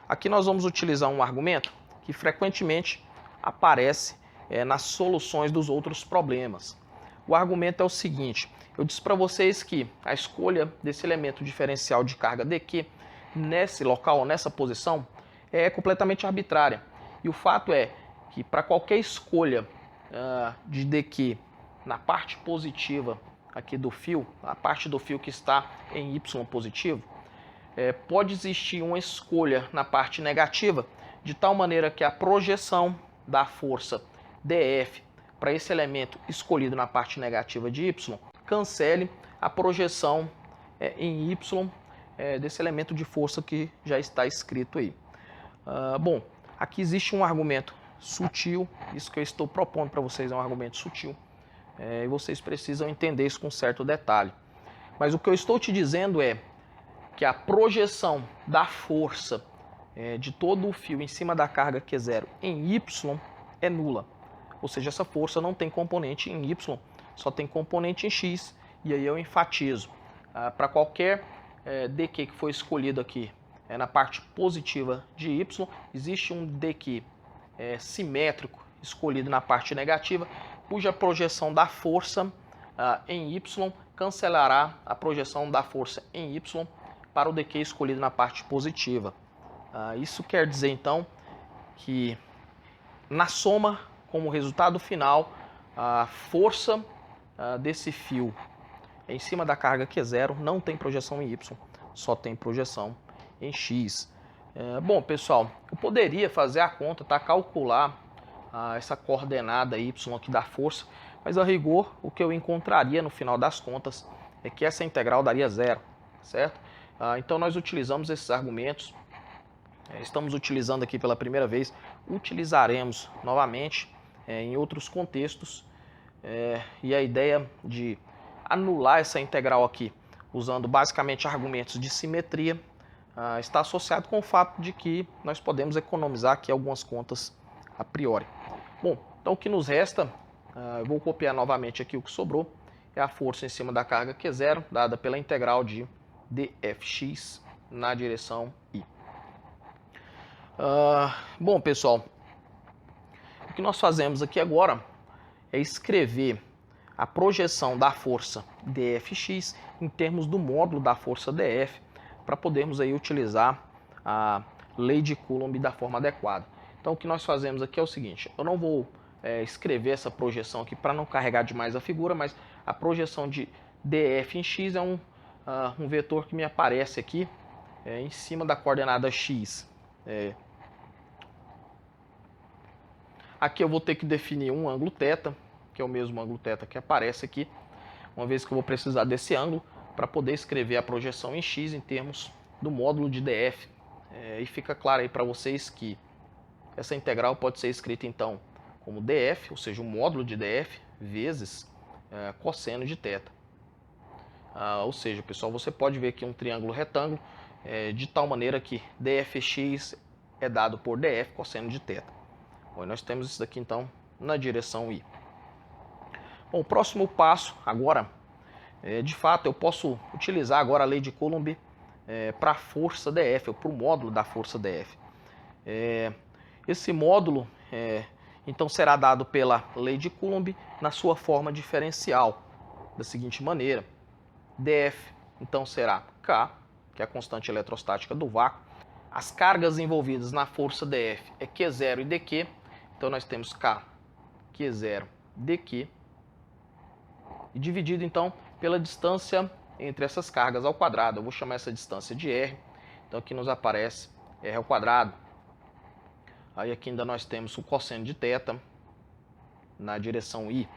Aqui nós vamos utilizar um argumento que frequentemente aparece nas soluções dos outros problemas. O argumento é o seguinte: eu disse para vocês que a escolha desse elemento diferencial de carga dq nesse local, nessa posição, é completamente arbitrária. E o fato é que para qualquer escolha de dq na parte positiva aqui do fio, a parte do fio que está em y positivo, pode existir uma escolha na parte negativa, de tal maneira que a projeção da força dF para esse elemento escolhido na parte negativa de y cancele a projeção em y desse elemento de força que já está escrito aí. Bom, aqui existe um argumento sutil, isso que eu estou propondo para vocês é um argumento sutil, e vocês precisam entender isso com certo detalhe. Mas o que eu estou te dizendo é que a projeção da força de todo o fio em cima da carga Q0 em y é nula. Ou seja, essa força não tem componente em y, só tem componente em x, e aí eu enfatizo. Para qualquer dq que foi escolhido aqui na parte positiva de y, existe um dq simétrico escolhido na parte negativa, cuja projeção da força em y cancelará a projeção da força em y para o dq escolhido na parte positiva. Isso quer dizer então que na soma, como resultado final, a força desse fio em cima da carga Q0 não tem projeção em y, só tem projeção em x. Bom, pessoal, eu poderia fazer a conta, calcular essa coordenada y aqui da força, mas a rigor o que eu encontraria no final das contas é que essa integral daria zero, certo? Então nós utilizamos esses argumentos, estamos utilizando aqui pela primeira vez, utilizaremos novamente em outros contextos, e a ideia de anular essa integral aqui, usando basicamente argumentos de simetria, está associado com o fato de que nós podemos economizar aqui algumas contas a priori. Bom, então o que nos resta, eu vou copiar novamente aqui o que sobrou, é a força em cima da carga Q0, dada pela integral de dfx na direção y. Bom, pessoal, o que nós fazemos aqui agora é escrever a projeção da força dfx em termos do módulo da força dF, para podermos aí utilizar a lei de Coulomb da forma adequada. Então o que nós fazemos aqui é o seguinte: eu não vou escrever essa projeção aqui para não carregar demais a figura, mas a projeção de df em x é um vetor que me aparece aqui em cima da coordenada x. Aqui eu vou ter que definir um ângulo θ, que é o mesmo ângulo θ que aparece aqui, uma vez que eu vou precisar desse ângulo para poder escrever a projeção em x em termos do módulo de df. E fica claro aí para vocês que essa integral pode ser escrita então como df, ou seja, o módulo de df, vezes cosseno de θ. Ou seja, pessoal, você pode ver aqui um triângulo retângulo de tal maneira que dfx é dado por df cosseno de θ. Bom, nós temos isso daqui então na direção y. Bom, o próximo passo agora, de fato, eu posso utilizar agora a lei de Coulomb para a força dF, ou para o módulo da força dF. Esse módulo, então, será dado pela lei de Coulomb na sua forma diferencial, da seguinte maneira: dF, então, será K, que é a constante eletrostática do vácuo. As cargas envolvidas na força dF é Q0 e dQ, então nós temos K, Q0, dQ, e dividido então pela distância entre essas cargas ao quadrado. Eu vou chamar essa distância de R, então aqui nos aparece R ao quadrado. Aí aqui ainda nós temos o cosseno de θ na direção Y.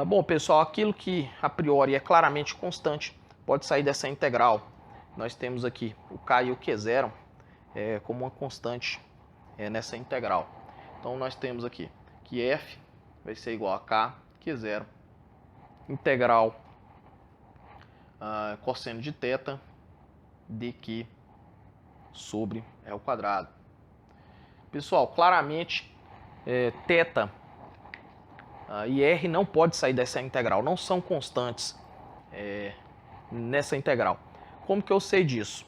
Bom, pessoal, aquilo que a priori é claramente constante pode sair dessa integral. Nós temos aqui o K e o Q0 como uma constante nessa integral. Então nós temos aqui que F vai ser igual a K, Q0, integral cosseno de θ dQ sobre E ao quadrado. Pessoal, claramente θ e R não pode sair dessa integral, não são constantes nessa integral. Como que eu sei disso?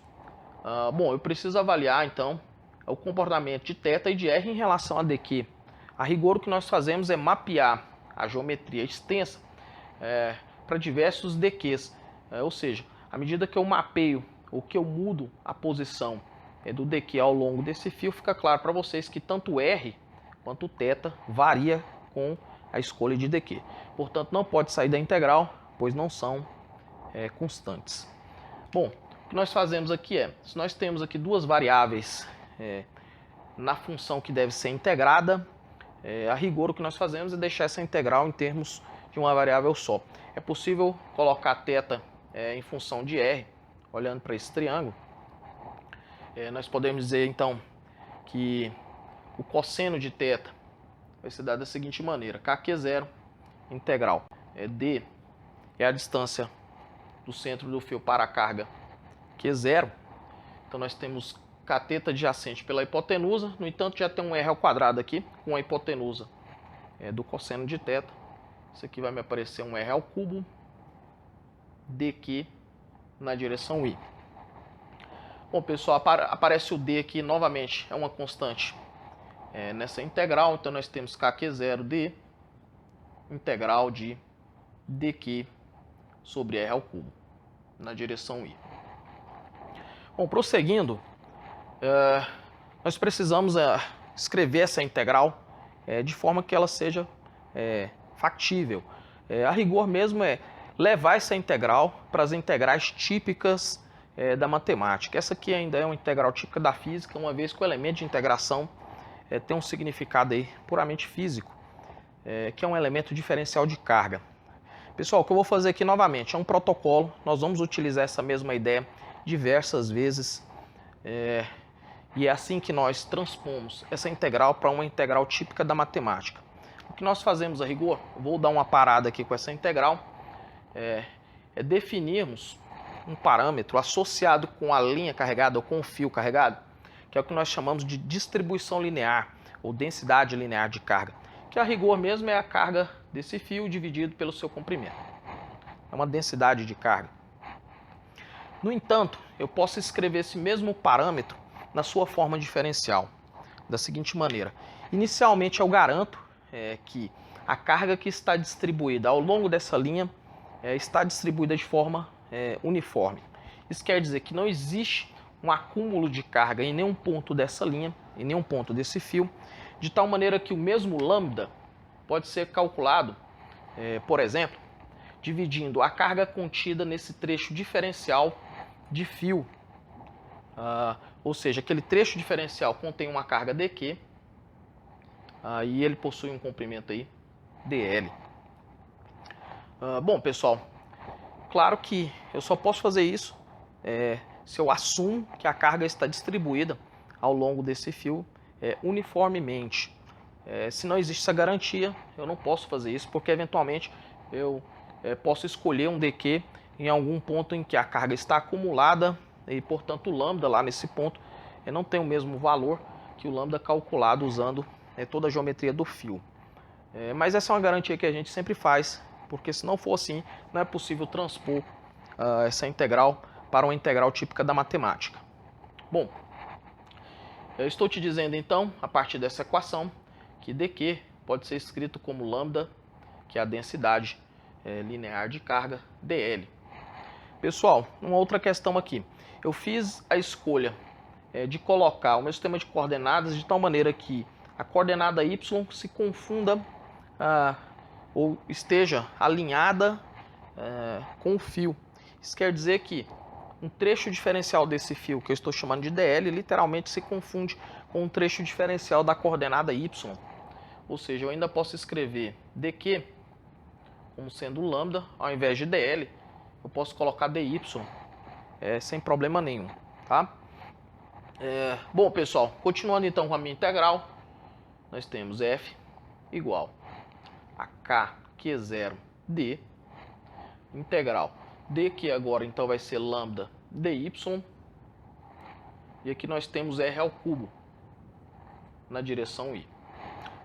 Bom, eu preciso avaliar então o comportamento de θ e de R em relação a dQ. A rigor o que nós fazemos é mapear a geometria extensa para diversos dQs, ou seja, à medida que eu mapeio ou que eu mudo a posição do dQ ao longo desse fio, fica claro para vocês que tanto R quanto θ varia com a escolha de dQ. Portanto, não pode sair da integral, pois não são constantes. Bom, o que nós fazemos aqui se nós temos aqui duas variáveis na função que deve ser integrada, a rigor o que nós fazemos é deixar essa integral em termos de uma variável só. É possível colocar θ em função de R, olhando para esse triângulo. Nós podemos dizer então que o cosseno de θ vai ser dado da seguinte maneira: KQ0 integral D é a distância do centro do fio para a carga Q0. Então nós temos cateto adjacente pela hipotenusa, no entanto já tem um R ao quadrado aqui com a hipotenusa do cosseno de θ. Isso aqui vai me aparecer um R ao cubo dQ na direção I. Bom, pessoal, aparece o D aqui novamente, é uma constante nessa integral, então nós temos KQ0D integral de dQ sobre R ao cubo na direção I. Bom, prosseguindo, nós precisamos escrever essa integral de forma que ela seja factível. A rigor mesmo é levar essa integral para as integrais típicas da matemática. Essa aqui ainda é uma integral típica da física, uma vez que o elemento de integração tem um significado aí puramente físico, que é um elemento diferencial de carga. Pessoal, o que eu vou fazer aqui novamente é um protocolo, nós vamos utilizar essa mesma ideia diversas vezes, e é assim que nós transpomos essa integral para uma integral típica da matemática. O que nós fazemos a rigor, eu vou dar uma parada aqui com essa integral, é definirmos um parâmetro associado com a linha carregada ou com o fio carregado, que é o que nós chamamos de distribuição linear ou densidade linear de carga, que a rigor mesmo é a carga desse fio dividido pelo seu comprimento. É uma densidade de carga. No entanto, eu posso escrever esse mesmo parâmetro na sua forma diferencial, da seguinte maneira. Inicialmente eu garanto que a carga que está distribuída ao longo dessa linha está distribuída de forma uniforme. Isso quer dizer que não existe um acúmulo de carga em nenhum ponto dessa linha, em nenhum ponto desse fio, de tal maneira que o mesmo lambda pode ser calculado, por exemplo, dividindo a carga contida nesse trecho diferencial de fio. Ou seja, aquele trecho diferencial contém uma carga dQ e ele possui um comprimento aí dL. Bom, pessoal, claro que eu só posso fazer isso se eu assumo que a carga está distribuída ao longo desse fio uniformemente. Se não existe essa garantia, eu não posso fazer isso, porque eventualmente eu posso escolher um dQ em algum ponto em que a carga está acumulada e, portanto, o lambda lá nesse ponto não tem o mesmo valor que o lambda calculado usando toda a geometria do fio. Mas essa é uma garantia que a gente sempre faz, porque se não for assim, não é possível transpor essa integral para uma integral típica da matemática. Bom, eu estou te dizendo então, a partir dessa equação, que dQ pode ser escrito como lambda, que é a densidade linear de carga, dL. Pessoal, uma outra questão aqui. Eu fiz a escolha de colocar o meu sistema de coordenadas de tal maneira que a coordenada y se confunda ou esteja alinhada com o fio. Isso quer dizer que um trecho diferencial desse fio, que eu estou chamando de dL, literalmente se confunde com um trecho diferencial da coordenada y. Ou seja, eu ainda posso escrever dQ como sendo lambda, ao invés de dl, eu posso colocar dy, sem problema nenhum, tá? Bom, pessoal, continuando então com a minha integral, nós temos f igual a k q0d, integral d, que agora então vai ser lambda dy, e aqui nós temos r ao cubo na direção i.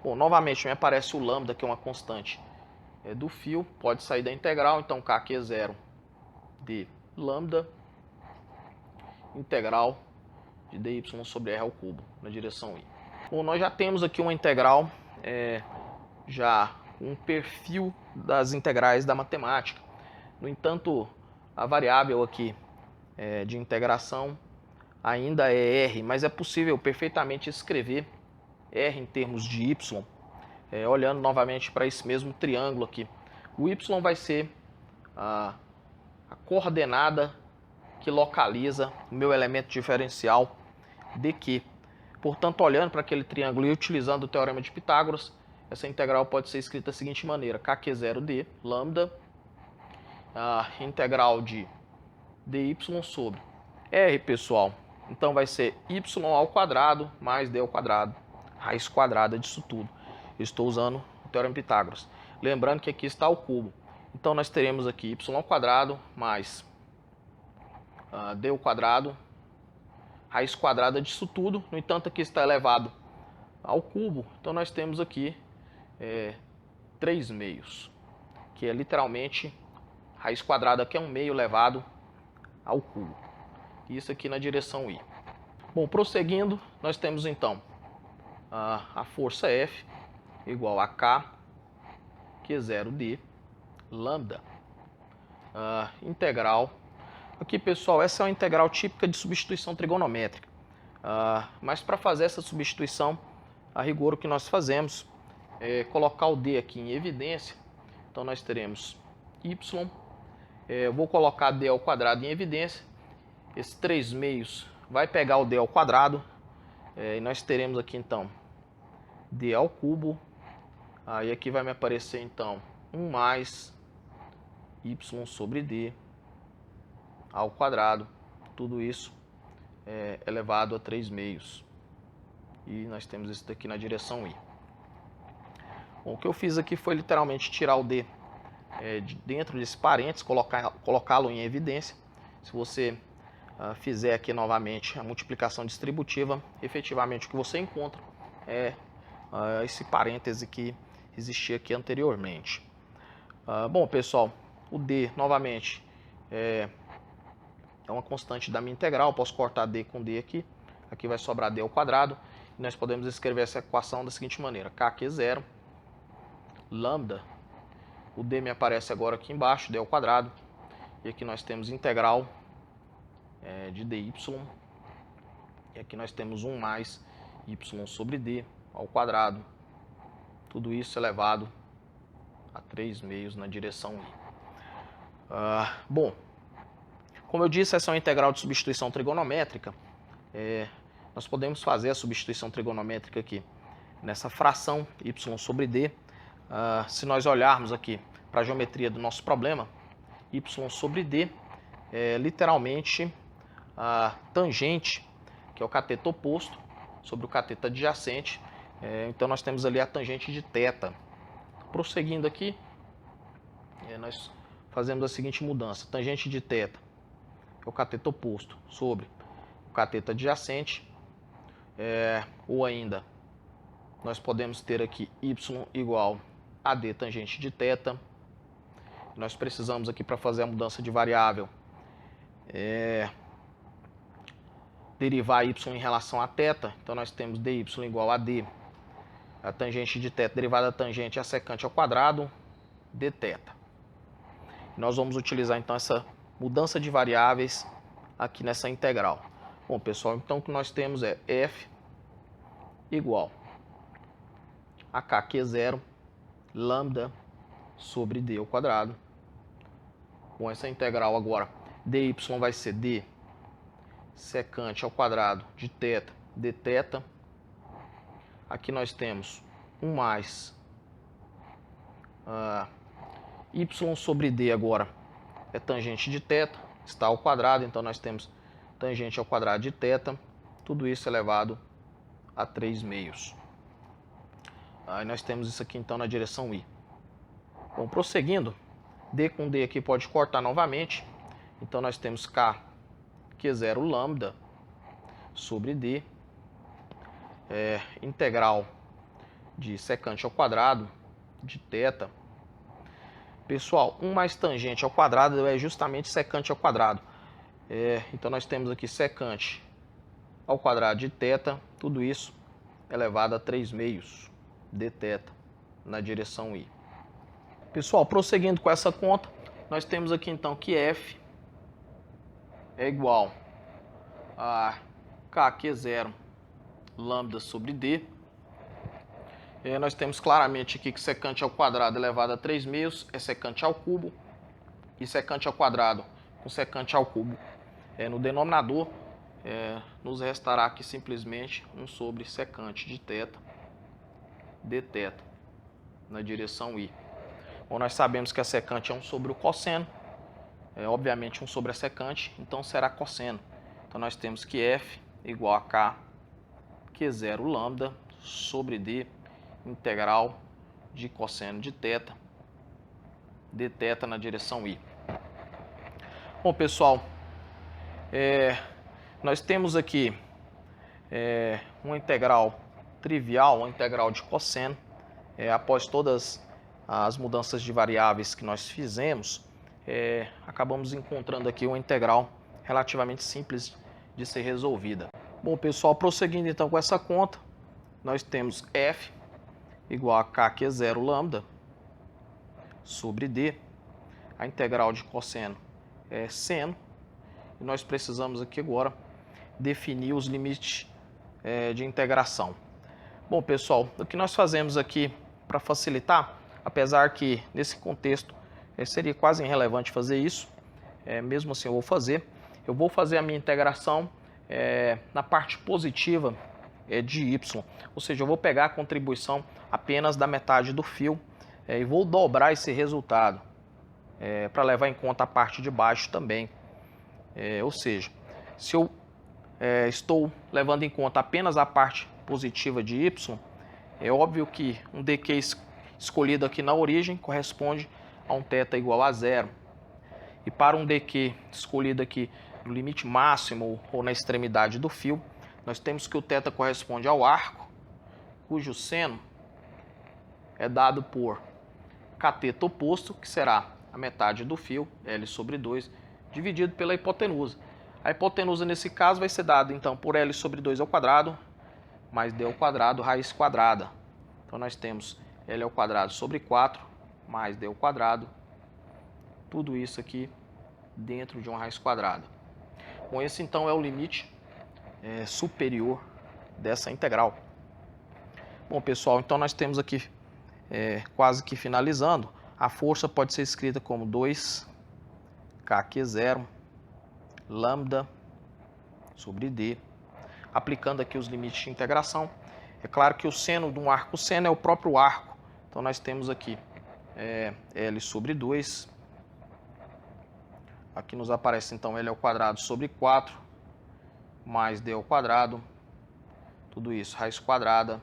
Bom, novamente me aparece o lambda, que é uma constante do fio, pode sair da integral, então k0 de lambda integral de dy sobre r ao cubo na direção i. Bom, nós já temos aqui uma integral, já um perfil das integrais da matemática. No entanto, a variável aqui de integração ainda é r, mas é possível perfeitamente escrever r em termos de y, olhando novamente para esse mesmo triângulo aqui. O y vai ser a coordenada que localiza o meu elemento diferencial dq. Portanto, olhando para aquele triângulo e utilizando o teorema de Pitágoras, essa integral pode ser escrita da seguinte maneira: kq0d, lambda, a integral de dy sobre r, pessoal. Então vai ser y ao quadrado mais d ao quadrado, raiz quadrada disso tudo. Eu estou usando o teorema de Pitágoras. Lembrando que aqui está o cubo. Então nós teremos aqui y ao quadrado mais d ao quadrado, raiz quadrada disso tudo. No entanto, aqui está elevado ao cubo. Então nós temos aqui 3 meios, que é literalmente raiz quadrada, que é 1 meio elevado ao cubo. Isso aqui na direção i. Bom, prosseguindo, nós temos então a força F igual a K Q0D lambda integral. Aqui, pessoal, essa é uma integral típica de substituição trigonométrica. Mas para fazer essa substituição, a rigor o que nós fazemos é colocar o D aqui em evidência. Então nós teremos Y, eu vou colocar D ao quadrado em evidência. Esse 3 meios vai pegar o D ao quadrado, e nós teremos aqui então D ao cubo. Aí aqui vai me aparecer então 1 mais Y sobre D ao quadrado, tudo isso elevado a 3 meios. E nós temos isso daqui na direção i. Bom, o que eu fiz aqui foi literalmente tirar o D de dentro desse parênteses, colocá-lo em evidência. Se você fizer aqui novamente a multiplicação distributiva, efetivamente o que você encontra é esse parêntese que existia aqui anteriormente. Bom, pessoal, o D novamente é uma constante da minha integral. Posso cortar D com D aqui. Aqui vai sobrar D ao quadrado. E nós podemos escrever essa equação da seguinte maneira: kq0 lambda, o D me aparece agora aqui embaixo, D ao quadrado. E aqui nós temos integral de dy. E aqui nós temos 1 mais y sobre D ao quadrado. Tudo isso elevado a 3 meios na direção i. Bom, como eu disse, essa é uma integral de substituição trigonométrica. Nós podemos fazer a substituição trigonométrica aqui nessa fração y sobre d. Se nós olharmos aqui para a geometria do nosso problema, y sobre d é literalmente a tangente, que é o cateto oposto, sobre o cateto adjacente. Então nós temos ali a tangente de θ. Prosseguindo aqui, nós fazemos a seguinte mudança: tangente de θ é o cateto oposto sobre o cateto adjacente, ou ainda nós podemos ter aqui y igual a d tangente de θ. Nós precisamos aqui, para fazer a mudança de variável, derivar y em relação a θ. Então nós temos dy igual a d, a tangente de θ derivada da tangente a secante ao quadrado, dθ. Nós vamos utilizar então essa mudança de variáveis aqui nessa integral. Bom, pessoal, então o que nós temos é f igual a kq0 lambda sobre d ao quadrado. Com essa integral agora, dy vai ser d secante ao quadrado de θ dθ. Aqui nós temos 1 mais y sobre d agora é tangente de θ, está ao quadrado, então nós temos tangente ao quadrado de θ, tudo isso elevado a 3/2. Aí nós temos isso aqui então na direção y. Bom, prosseguindo, d com d aqui pode cortar novamente, então nós temos k Q0 lambda sobre d, integral de secante ao quadrado de θ. Pessoal, 1 mais tangente ao quadrado é justamente secante ao quadrado. Então nós temos aqui secante ao quadrado de θ, tudo isso elevado a 3/2 dθ na direção y. Pessoal, prosseguindo com essa conta, nós temos aqui então que f é igual a kQ0 lambda sobre d. Nós temos claramente aqui que secante ao quadrado elevado a 3/2 é secante ao cubo, e secante ao quadrado com secante ao cubo no denominador, nos restará aqui simplesmente 1 sobre secante de θ dθ na direção y. Bom, nós sabemos que a secante é 1 sobre o cosseno, obviamente 1 sobre a secante, então será cosseno. Então nós temos que f igual a k Q0 lambda sobre d integral de cosseno de θ dθ na direção y. Bom, pessoal, nós temos aqui uma integral trivial, uma integral de cosseno. Após todas as mudanças de variáveis que nós fizemos, acabamos encontrando aqui uma integral relativamente simples de ser resolvida. Bom, pessoal, prosseguindo então com essa conta, nós temos f igual a kQ0 lambda sobre d, a integral de cosseno é seno, e nós precisamos aqui agora definir os limites de integração. Bom, pessoal, o que nós fazemos aqui para facilitar, apesar que nesse contexto seria quase irrelevante fazer isso, mesmo assim eu vou fazer a minha integração na parte positiva de y, ou seja, eu vou pegar a contribuição apenas da metade do fio e vou dobrar esse resultado para levar em conta a parte de baixo também. Ou seja, se eu estou levando em conta apenas a parte positiva de y, é óbvio que um dq escolhido aqui na origem corresponde a um θ igual a 0. E para um dq escolhido aqui no limite máximo ou na extremidade do fio, nós temos que o θ corresponde ao arco, cujo seno é dado por cateto oposto, que será a metade do fio, L sobre 2, dividido pela hipotenusa. A hipotenusa nesse caso vai ser dada então por L sobre 2 ao quadrado, mais D ao quadrado, raiz quadrada. Então nós temos L ao quadrado sobre 4, mais D ao quadrado, tudo isso aqui dentro de uma raiz quadrada. Bom, esse então é o limite superior dessa integral. Bom, pessoal, então nós temos aqui quase que finalizando. A força pode ser escrita como 2kQ0 lambda sobre d, aplicando aqui os limites de integração. É claro que o seno de um arco seno é o próprio arco, então nós temos aqui L sobre 2, aqui nos aparece então L ao quadrado sobre 4, mais D ao quadrado, tudo isso, raiz quadrada,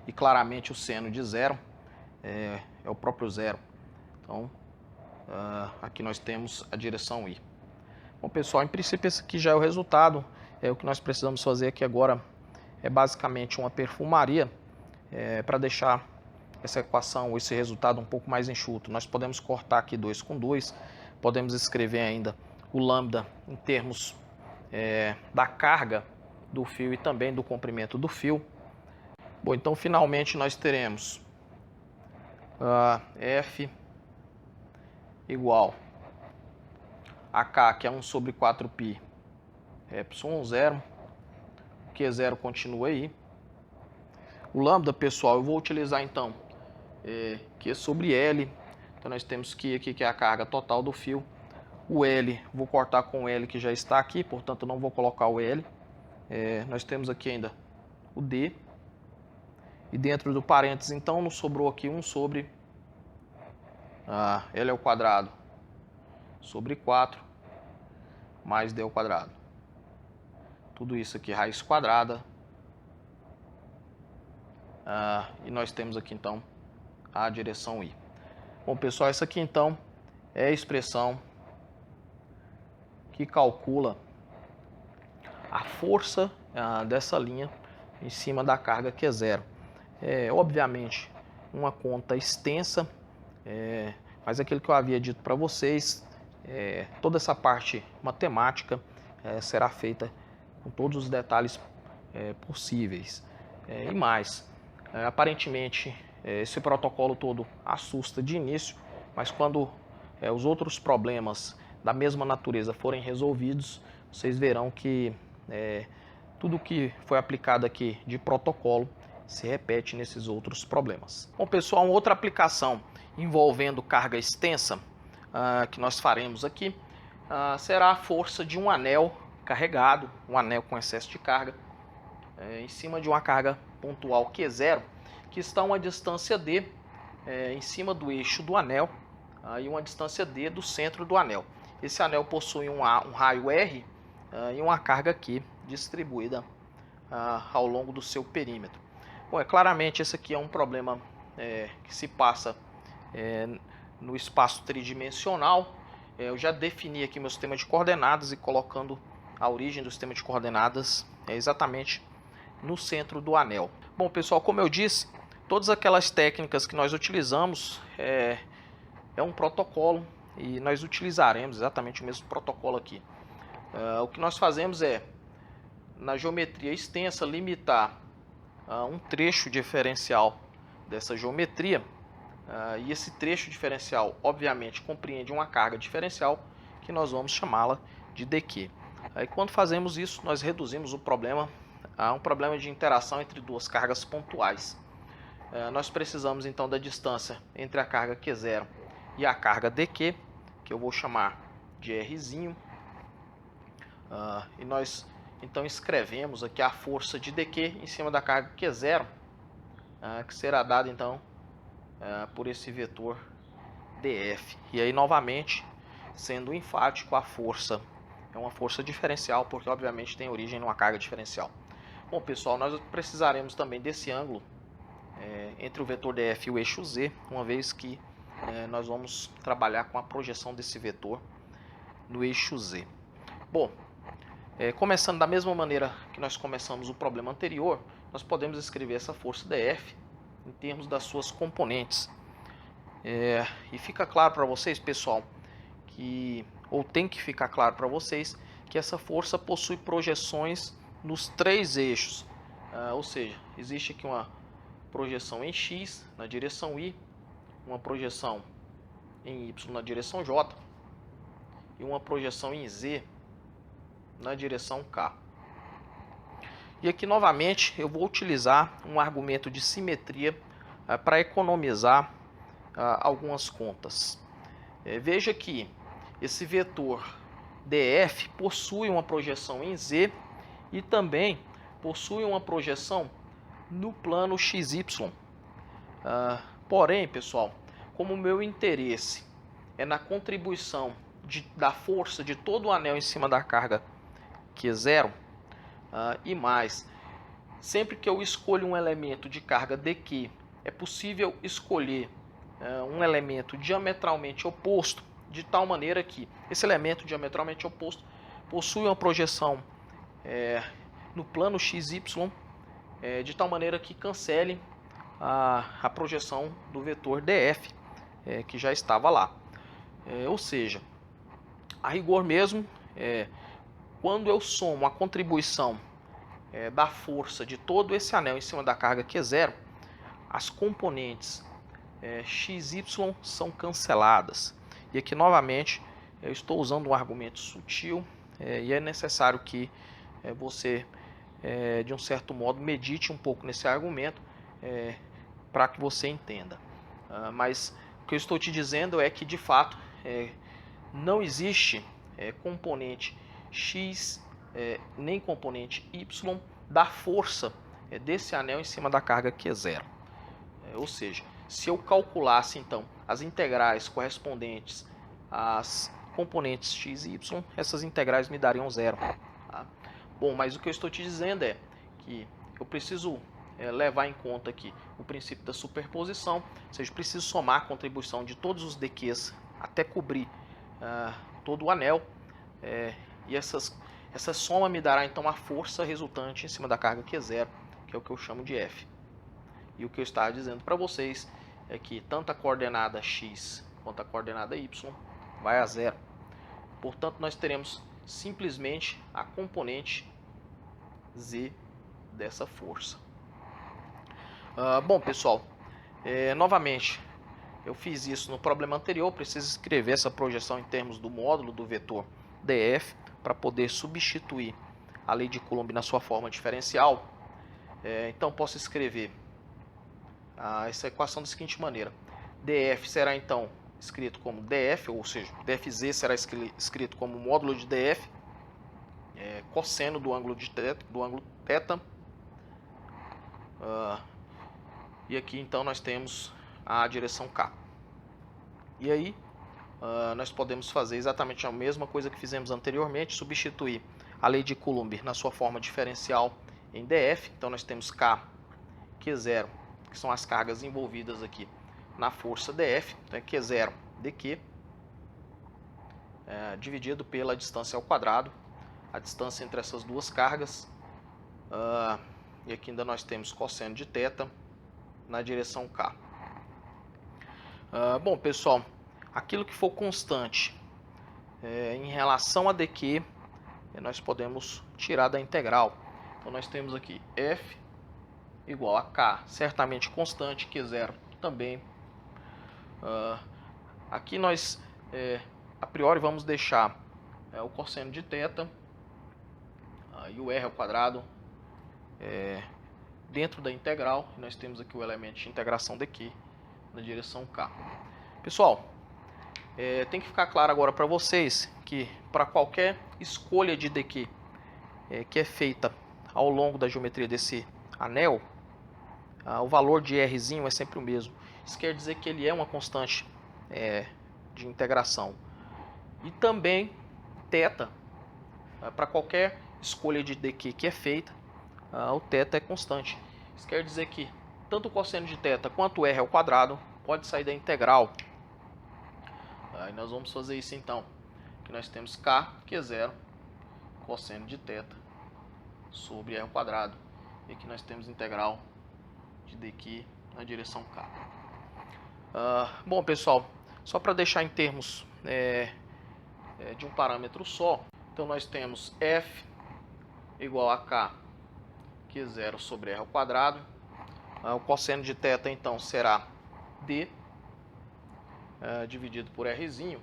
e claramente o seno de 0 é o próprio zero. Então, aqui nós temos a direção y. Bom, pessoal, em princípio esse aqui já é o resultado. O que nós precisamos fazer aqui agora é basicamente uma perfumaria para deixar essa equação, esse resultado um pouco mais enxuto. Nós podemos cortar aqui 2 com 2, podemos escrever ainda o lambda em termos da carga do fio e também do comprimento do fio. Bom, então finalmente nós teremos F igual a K, que é 1 sobre 4π epsilon 0, Q0 continua aí. O lambda, pessoal, eu vou utilizar então Q sobre L, então nós temos Q aqui, que é a carga total do fio. O L, vou cortar com o L que já está aqui, portanto não vou colocar o L. Nós temos aqui ainda o D. E dentro do parênteses, então, nos sobrou aqui 1 sobre L ao quadrado sobre 4 mais D ao quadrado. Tudo isso aqui raiz quadrada. E nós temos aqui então a direção I. Bom, pessoal, essa aqui então é a expressão que calcula a força dessa linha em cima da carga Q0. Obviamente uma conta extensa, mas aquilo que eu havia dito para vocês, toda essa parte matemática será feita com todos os detalhes possíveis. E mais, aparentemente esse protocolo todo assusta de início, mas quando os outros problemas da mesma natureza forem resolvidos, vocês verão que tudo que foi aplicado aqui de protocolo se repete nesses outros problemas. Bom, pessoal, uma outra aplicação envolvendo carga extensa que nós faremos aqui será a força de um anel carregado, um anel com excesso de carga, em cima de uma carga pontual Q0, que está a uma distância D em cima do eixo do anel e uma distância D do centro do anel. Esse anel possui um raio R e uma carga Q distribuída ao longo do seu perímetro. Bom, claramente esse aqui é um problema que se passa no espaço tridimensional. Eu já defini aqui meu sistema de coordenadas e colocando a origem do sistema de coordenadas exatamente no centro do anel. Bom, pessoal, como eu disse, todas aquelas técnicas que nós utilizamos é um protocolo e nós utilizaremos exatamente o mesmo protocolo aqui. O que nós fazemos é, na geometria extensa, limitar um trecho diferencial dessa geometria, e esse trecho diferencial obviamente compreende uma carga diferencial que nós vamos chamá-la de dq. Aí, quando fazemos isso, nós reduzimos o problema a um problema de interação entre duas cargas pontuais. Nós precisamos então da distância entre a carga Q0 e a carga dq, que eu vou chamar de Rzinho, e nós então escrevemos aqui a força de dq em cima da carga Q0, que será dada então por esse vetor df. E aí, novamente, sendo enfático, a força é uma força diferencial, porque obviamente tem origem numa carga diferencial. Bom, pessoal, nós precisaremos também desse ângulo entre o vetor df e o eixo z, uma vez que nós vamos trabalhar com a projeção desse vetor no eixo z. Bom, começando da mesma maneira que nós começamos o problema anterior, nós podemos escrever essa força df em termos das suas componentes. E fica claro para vocês, pessoal, ou tem que ficar claro para vocês, que essa força possui projeções nos três eixos. Ou seja, existe aqui uma projeção em x na direção y, uma projeção em y na direção j e uma projeção em z na direção k. E aqui novamente eu vou utilizar um argumento de simetria para economizar algumas contas. Veja que esse vetor df possui uma projeção em z e também possui uma projeção no plano xy. Porém, pessoal, como o meu interesse é na contribuição da força de todo o anel em cima da carga Q0, e mais, sempre que eu escolho um elemento de carga dq, é possível escolher um elemento diametralmente oposto, de tal maneira que esse elemento diametralmente oposto possui uma projeção no plano xy, de tal maneira que cancele a projeção do vetor df, que já estava lá. Ou seja, a rigor mesmo, quando eu somo a contribuição da força de todo esse anel em cima da carga Q0, as componentes xy são canceladas. E aqui novamente eu estou usando um argumento sutil, e é necessário que você, de um certo modo, medite um pouco nesse argumento para que você entenda. Mas o que eu estou te dizendo é que, de fato, não existe componente x nem componente y da força desse anel em cima da carga Q0. Ou seja, se eu calculasse então as integrais correspondentes às componentes x e y, essas integrais me dariam zero. Tá? Bom, mas o que eu estou te dizendo é que eu preciso levar em conta aqui o princípio da superposição, ou seja, eu preciso somar a contribuição de todos os dqs até cobrir todo o anel, e essa soma me dará então a força resultante em cima da carga Q0, que é o que eu chamo de F. E o que eu estava dizendo para vocês é que tanto a coordenada x quanto a coordenada y vai a zero. Portanto, nós teremos simplesmente a componente z dessa força. Bom, pessoal, novamente, eu fiz isso no problema anterior, preciso escrever essa projeção em termos do módulo do vetor df para poder substituir a lei de Coulomb na sua forma diferencial. Então, posso escrever essa equação da seguinte maneira: df será então escrito como df, ou seja, dfz será escrito como módulo de df, cosseno do ângulo θ. E aqui então nós temos a direção K. E aí nós podemos fazer exatamente a mesma coisa que fizemos anteriormente, substituir a lei de Coulomb na sua forma diferencial em df. Então nós temos K, Q0, que são as cargas envolvidas aqui na força df, então é Q0 dq, dividido pela distância ao quadrado, a distância entre essas duas cargas, e aqui ainda nós temos cosseno de θ na direção K. Bom, pessoal, aquilo que for constante em relação a dq, nós podemos tirar da integral. Então nós temos aqui f igual a k, certamente constante, Q0 também. Aqui nós, a priori, vamos deixar o cosseno de θ e o r ao quadrado dentro da integral. Nós temos aqui o elemento de integração dq na direção k. Pessoal, tem que ficar claro agora para vocês que para qualquer escolha de dq que é feita ao longo da geometria desse anel, o valor de rzinho é sempre o mesmo. Isso quer dizer que ele é uma constante de integração. E também θ, para qualquer escolha de dq que é feita, o θ é constante. Isso quer dizer que tanto o cosseno de θ quanto o r ao quadrado pode sair da integral. Aí nós vamos fazer isso então. Aqui nós temos k, Q0, cosseno de θ sobre r ao quadrado. E aqui nós temos integral de dq na direção k. Bom, pessoal, só para deixar em termos de um parâmetro só, então nós temos f igual a k, Q0 sobre r ao quadrado. O cosseno de θ então será d dividido por rzinho.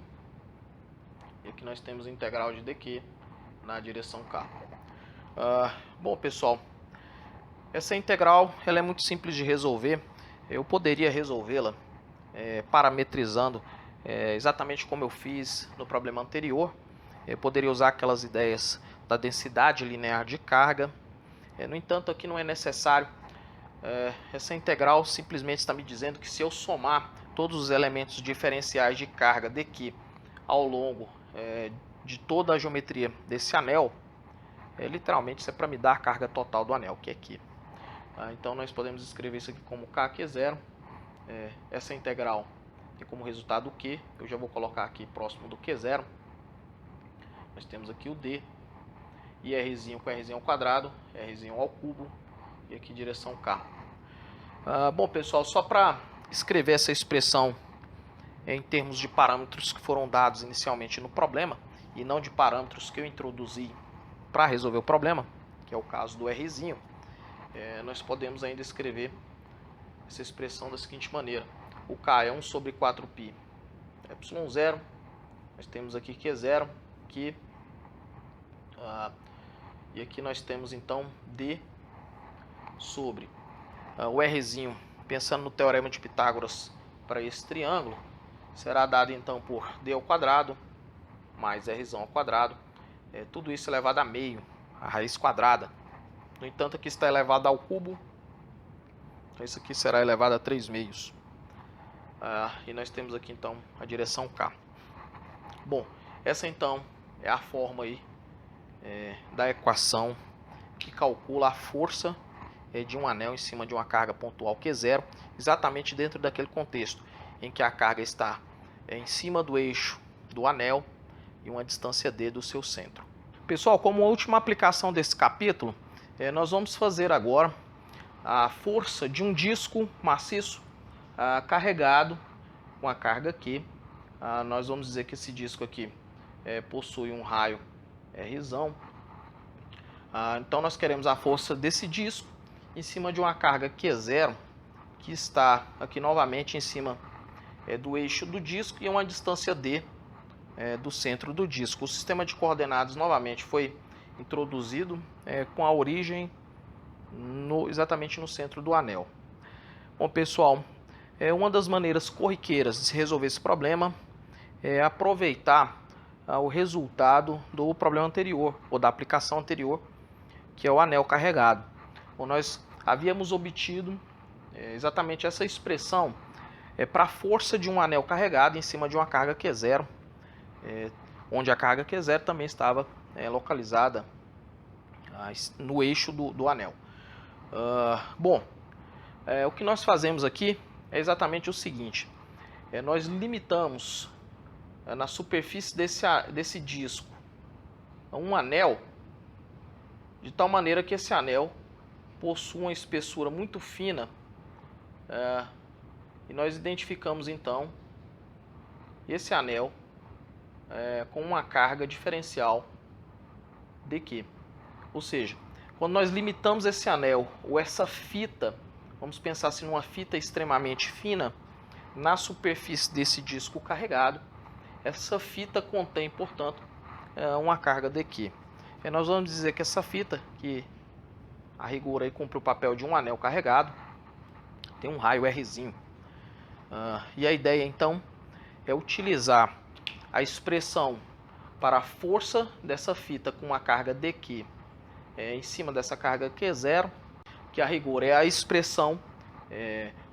E aqui nós temos integral de dq na direção k. Bom, pessoal, essa integral ela é muito simples de resolver. Eu poderia resolvê-la parametrizando exatamente como eu fiz no problema anterior. Eu poderia usar aquelas ideias da densidade linear de carga. No entanto, aqui não é necessário. Essa integral simplesmente está me dizendo que se eu somar todos os elementos diferenciais de carga dq ao longo de toda a geometria desse anel, literalmente isso é para me dar a carga total do anel, que é aqui. Então nós podemos escrever isso aqui como k, Q0. Essa integral tem como resultado o q, eu já vou colocar aqui próximo do Q0. Nós temos aqui o d, e rzinho com rzinho ao quadrado, rzinho ao cubo, e aqui direção k. Bom, pessoal, só para escrever essa expressão em termos de parâmetros que foram dados inicialmente no problema, e não de parâmetros que eu introduzi para resolver o problema, que é o caso do rzinho, nós podemos ainda escrever essa expressão da seguinte maneira: o k é 1 sobre 4π ε0, nós temos aqui Q0, Q, e aqui nós temos então d sobre o rzinho, pensando no teorema de Pitágoras para esse triângulo, será dado então por d ao quadrado mais rzão ao quadrado, tudo isso elevado a meio, a raiz quadrada. No entanto, aqui está elevado ao cubo, então isso aqui será elevado a 3 meios. e nós temos aqui então a direção K. Bom, essa então é a forma aí da equação que calcula a força de um anel em cima de uma carga pontual Q0, exatamente dentro daquele contexto em que a carga está em cima do eixo do anel e uma distância d do seu centro. Pessoal, como última aplicação desse capítulo, nós vamos fazer agora a força de um disco maciço carregado com a carga Q. Nós vamos dizer que esse disco aqui possui um raio Rzão. Então nós queremos a força desse disco em cima de uma carga Q0 que está aqui novamente em cima do eixo do disco e uma distância d do centro do disco. O sistema de coordenadas novamente foi introduzido com a origem exatamente no centro do anel. Bom, pessoal, uma das maneiras corriqueiras de se resolver esse problema é aproveitar o resultado do problema anterior, ou da aplicação anterior, que é o anel carregado. Bom, nós havíamos obtido exatamente essa expressão para a força de um anel carregado em cima de uma carga Q0, onde a carga Q0 também estava localizada no eixo do anel. Bom, o que nós fazemos aqui é exatamente o seguinte: nós limitamos na superfície desse disco um anel, de tal maneira que esse anel possui uma espessura muito fina, e nós identificamos então esse anel com uma carga diferencial dQ. Ou seja, quando nós limitamos esse anel ou essa fita, vamos pensar assim numa fita extremamente fina, na superfície desse disco carregado, essa fita contém, portanto, uma carga dQ. E nós vamos dizer que essa fita, que a rigor aí cumpre o papel de um anel carregado, tem um raio Rzinho. E a ideia então é utilizar a expressão para a força dessa fita com uma carga dQ em cima dessa carga Q0, que a rigor é a expressão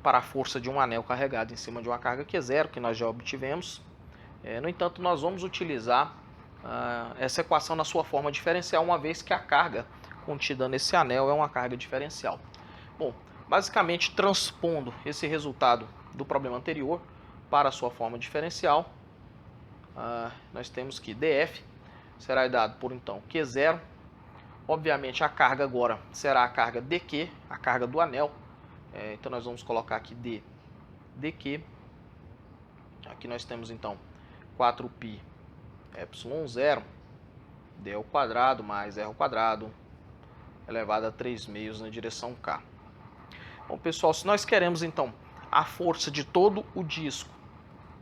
para a força de um anel carregado em cima de uma carga Q0, que nós já obtivemos. No entanto, nós vamos utilizar essa equação na sua forma diferencial, uma vez que a carga contida nesse anel é uma carga diferencial. Bom, basicamente transpondo esse resultado do problema anterior para a sua forma diferencial, nós temos que dF será dado por então Q0. Obviamente a carga agora será a carga dQ, a carga do anel. Então nós vamos colocar aqui dQ. Aqui nós temos então 4π ε0 d ao quadrado mais r ao quadrado elevado a 3/2 na direção K. Bom, pessoal, se nós queremos então a força de todo o disco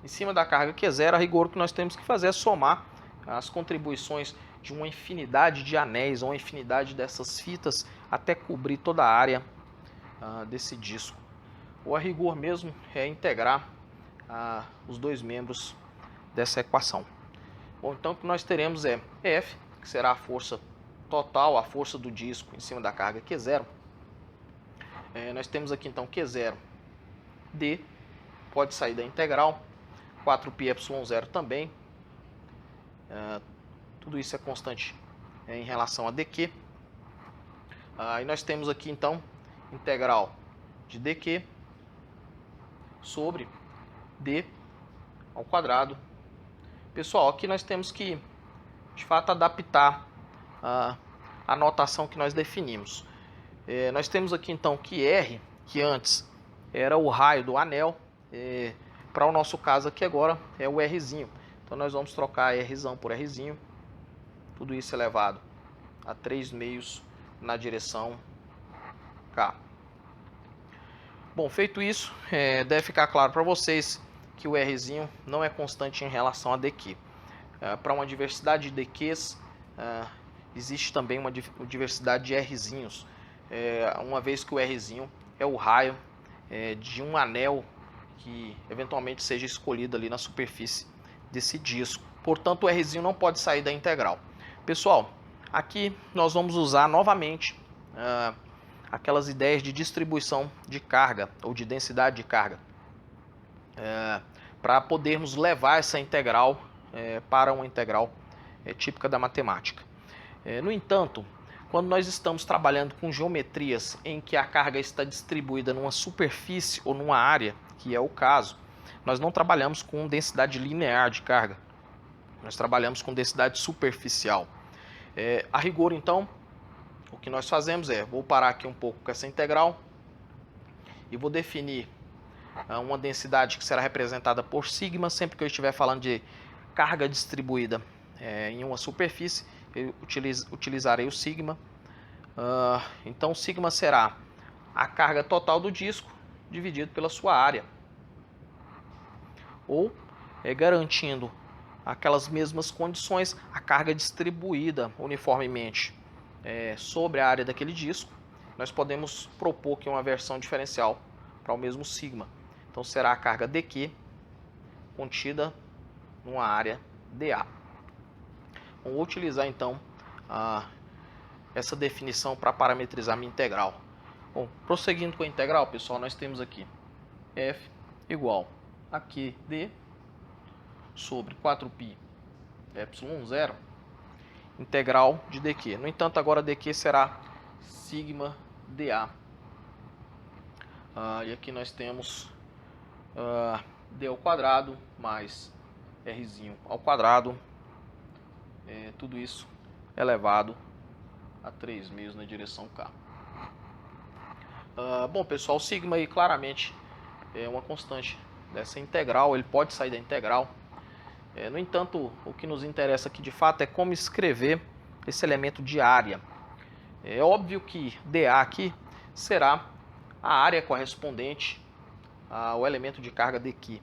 em cima da carga Q0, a rigor o que nós temos que fazer é somar as contribuições de uma infinidade de anéis, ou uma infinidade dessas fitas, até cobrir toda a área desse disco. Ou a rigor mesmo é integrar os dois membros dessa equação. Bom, então o que nós teremos é F, que será a força total, a força do disco em cima da carga Q0. Nós temos aqui então Q0 D, pode sair da integral, 4π ε0 também. Tudo isso é constante em relação a dQ. E nós temos aqui então integral de dQ sobre d ao quadrado. Pessoal, aqui nós temos que de fato adaptar a notação que nós definimos. Nós temos aqui então que R, que antes era o raio do anel, para o nosso caso aqui agora é o Rzinho. Então nós vamos trocar Rzão por Rzinho. Tudo isso elevado a 3/2 na direção K. Bom, feito isso, deve ficar claro para vocês que o Rzinho não é constante em relação a dQ. Para uma diversidade de dQs, existe também uma diversidade de Rzinhos, uma vez que o Rzinho é o raio de um anel que eventualmente seja escolhido ali na superfície desse disco. Portanto, o Rzinho não pode sair da integral. Pessoal, aqui nós vamos usar novamente aquelas ideias de distribuição de carga ou de densidade de carga. para podermos levar essa integral para uma integral típica da matemática. No entanto, quando nós estamos trabalhando com geometrias em que a carga está distribuída numa superfície ou numa área, que é o caso, nós não trabalhamos com densidade linear de carga, nós trabalhamos com densidade superficial. A rigor, então, o que nós fazemos vou parar aqui um pouco com essa integral e vou definir uma densidade que será representada por sigma. Sempre que eu estiver falando de carga distribuída em uma superfície, eu utilizarei o sigma. Então, o sigma será a carga total do disco dividido pela sua área. Ou, garantindo aquelas mesmas condições, a carga distribuída uniformemente sobre a área daquele disco, nós podemos propor aqui uma versão diferencial para o mesmo sigma. Então, será a carga dQ contida numa área dA. Vou utilizar, então, essa definição para parametrizar minha integral. Bom, prosseguindo com a integral, pessoal, nós temos aqui f igual a qd sobre 4π ε0 integral de dq. No entanto, agora dq será sigma dA. E aqui nós temos d ao quadrado mais rzinho ao quadrado, tudo isso elevado a 3 meios na direção k. Bom, pessoal, o sigma aí claramente é uma constante dessa integral, ele pode sair da integral. No entanto, o que nos interessa aqui de fato é como escrever esse elemento de área. É óbvio que dA aqui será a área correspondente ao elemento de carga dQ.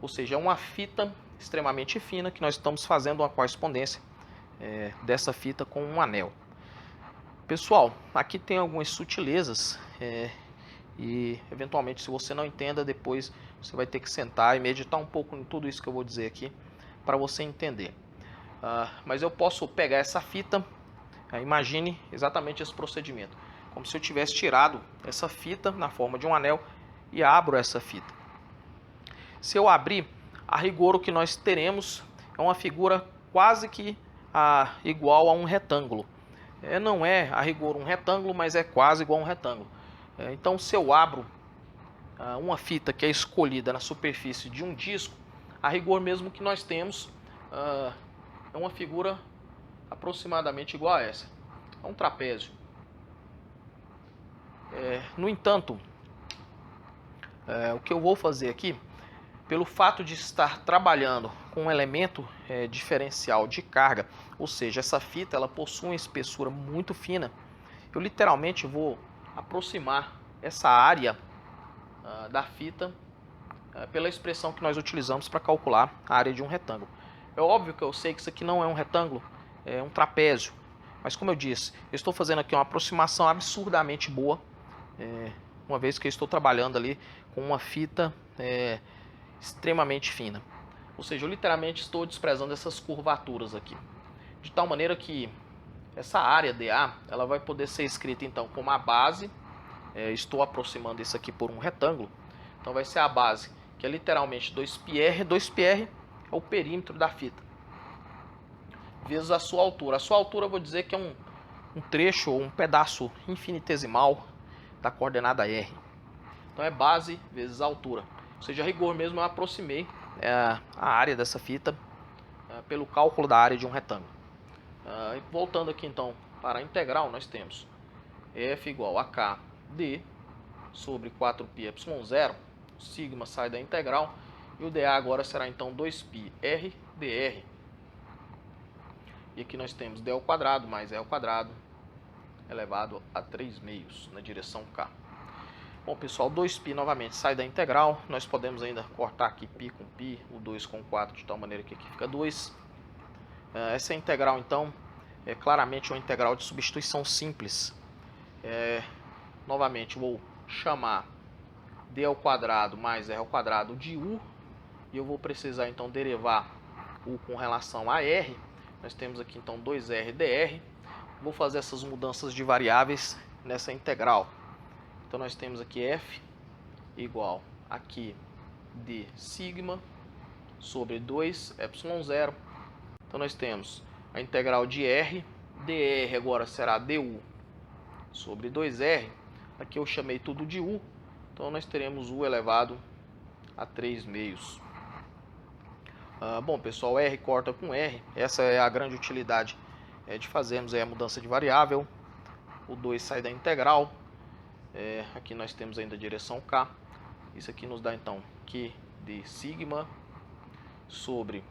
Ou seja, é uma fita extremamente fina que nós estamos fazendo uma correspondência dessa fita com um anel. Pessoal, aqui tem algumas sutilezas e eventualmente, se você não entenda, depois você vai ter que sentar e meditar um pouco em tudo isso que eu vou dizer aqui para você entender. Mas eu posso pegar essa fita, imagine exatamente esse procedimento, como se eu tivesse tirado essa fita na forma de um anel e abro essa fita. Se eu abrir, a rigor o que nós teremos é uma figura quase que igual a um retângulo. Não é a rigor um retângulo, mas é quase igual a um retângulo. Então, se eu abro uma fita que é escolhida na superfície de um disco, a rigor mesmo que nós temos é uma figura aproximadamente igual a essa. É um trapézio. No entanto, o que eu vou fazer aqui, pelo fato de estar trabalhando com um elemento diferencial de carga, ou seja, essa fita ela possui uma espessura muito fina, eu literalmente vou aproximar essa área da fita pela expressão que nós utilizamos para calcular a área de um retângulo. É óbvio que eu sei que isso aqui não é um retângulo, é um trapézio, mas como eu disse, eu estou fazendo aqui uma aproximação absurdamente boa, uma vez que eu estou trabalhando ali com uma fita extremamente fina. Ou seja, eu literalmente estou desprezando essas curvaturas aqui, de tal maneira que essa área dA ela vai poder ser escrita então como a base. Estou aproximando isso aqui por um retângulo, então vai ser a base, que é literalmente 2πr. 2πr é o perímetro da fita, vezes a sua altura. A sua altura eu vou dizer que é um trecho ou um pedaço infinitesimal da coordenada r. Então é base vezes a altura. Ou seja, a rigor mesmo eu aproximei a área dessa fita pelo cálculo da área de um retângulo. Voltando aqui então para a integral, nós temos f igual a kd sobre 4π ε0, o sigma sai da integral, e o dA agora será então 2πr dr. E aqui nós temos d ao quadrado mais e ao quadrado elevado a 3 meios na direção k. Bom, pessoal, 2π novamente sai da integral, nós podemos ainda cortar aqui π com π, o 2 com 4, de tal maneira que aqui fica 2. Essa integral então é claramente uma integral de substituição simples. Novamente vou chamar d ao quadrado mais r ao quadrado de u, e eu vou precisar então derivar u com relação a r. Nós temos aqui então 2r dr. Vou fazer essas mudanças de variáveis nessa integral. Então nós temos aqui f igual aqui d sigma sobre 2ε0. Então nós temos a integral de r, dr agora será du sobre 2r. Aqui eu chamei tudo de u, então nós teremos u elevado a 3/2. Bom, pessoal, r corta com r. Essa é a grande utilidade de fazermos a mudança de variável. O 2 sai da integral. Aqui nós temos ainda a direção k. Isso aqui nos dá então q de sigma sobre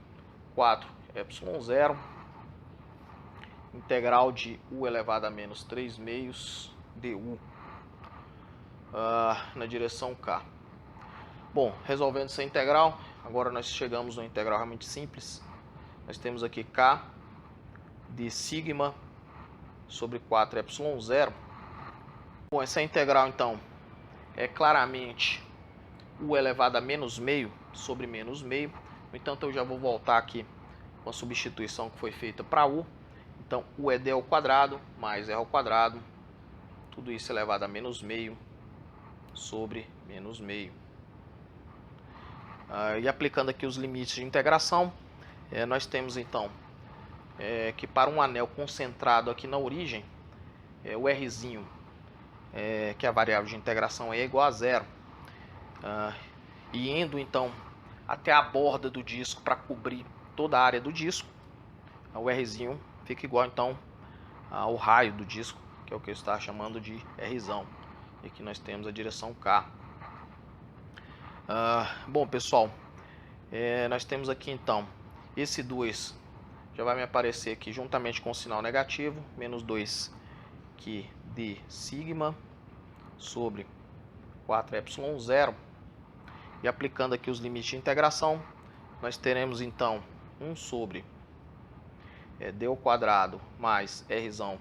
4ε0, integral de u elevado a menos 3/2 du na direção k. Bom, resolvendo essa integral, agora nós chegamos numa integral realmente simples. Nós temos aqui k de sigma sobre 4ε0. Bom, essa integral então é claramente u elevado a menos meio sobre menos meio. No entanto, eu já vou voltar aqui com a substituição que foi feita para u. Então, u é d ao quadrado mais r ao quadrado. Tudo isso elevado a menos meio sobre menos meio. E aplicando aqui os limites de integração, nós temos então que para um anel concentrado aqui na origem, o rzinho, que é a variável de integração, é igual a 0. E indo então até a borda do disco para cobrir toda a área do disco, o rzinho fica igual então ao raio do disco, que é o que eu estava chamando de rzão. E aqui nós temos a direção k. Bom, pessoal, nós temos aqui então esse 2 já vai me aparecer aqui juntamente com o sinal negativo, menos 2 que d sigma sobre 4ε0. E aplicando aqui os limites de integração, nós teremos então 1 sobre d ao quadrado mais rzão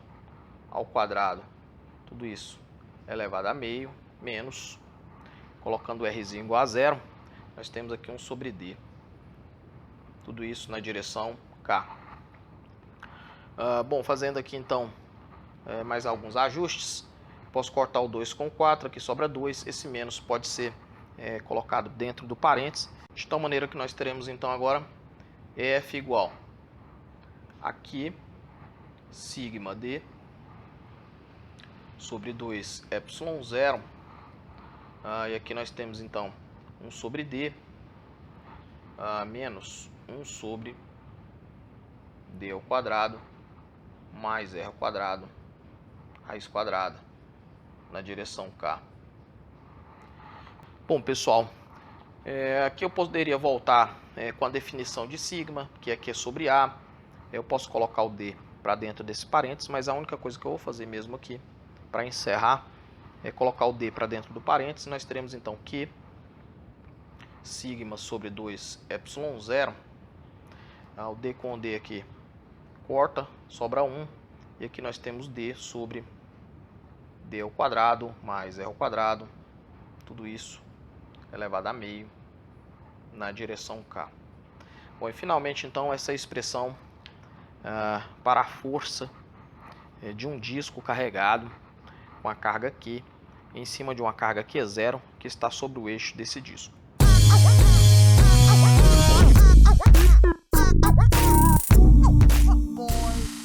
ao quadrado, tudo isso elevado a meio, menos, colocando o rzinho igual a 0, nós temos aqui 1 sobre d. Tudo isso na direção k. Bom, fazendo aqui então mais alguns ajustes, posso cortar o 2 com o 4, aqui sobra 2, esse menos pode ser colocado dentro do parênteses, de tal maneira que nós teremos então agora f igual aqui sigma d sobre 2ε0, e aqui nós temos então 1 sobre d menos 1 sobre d ao quadrado mais r ao quadrado raiz quadrada na direção k. Bom, pessoal, aqui eu poderia voltar com a definição de sigma, que aqui é sobre a. Eu posso colocar o d para dentro desse parênteses, mas a única coisa que eu vou fazer mesmo aqui para encerrar é colocar o d para dentro do parênteses. Nós teremos então que sigma sobre 2ε0, o d com o d aqui corta, sobra 1, e aqui nós temos d sobre d ao quadrado mais r ao quadrado, tudo isso elevado a meio na direção k. Bom, e finalmente então essa expressão para a força de um disco carregado com a carga Q em cima de uma carga Q0 que está sobre o eixo desse disco. Boy.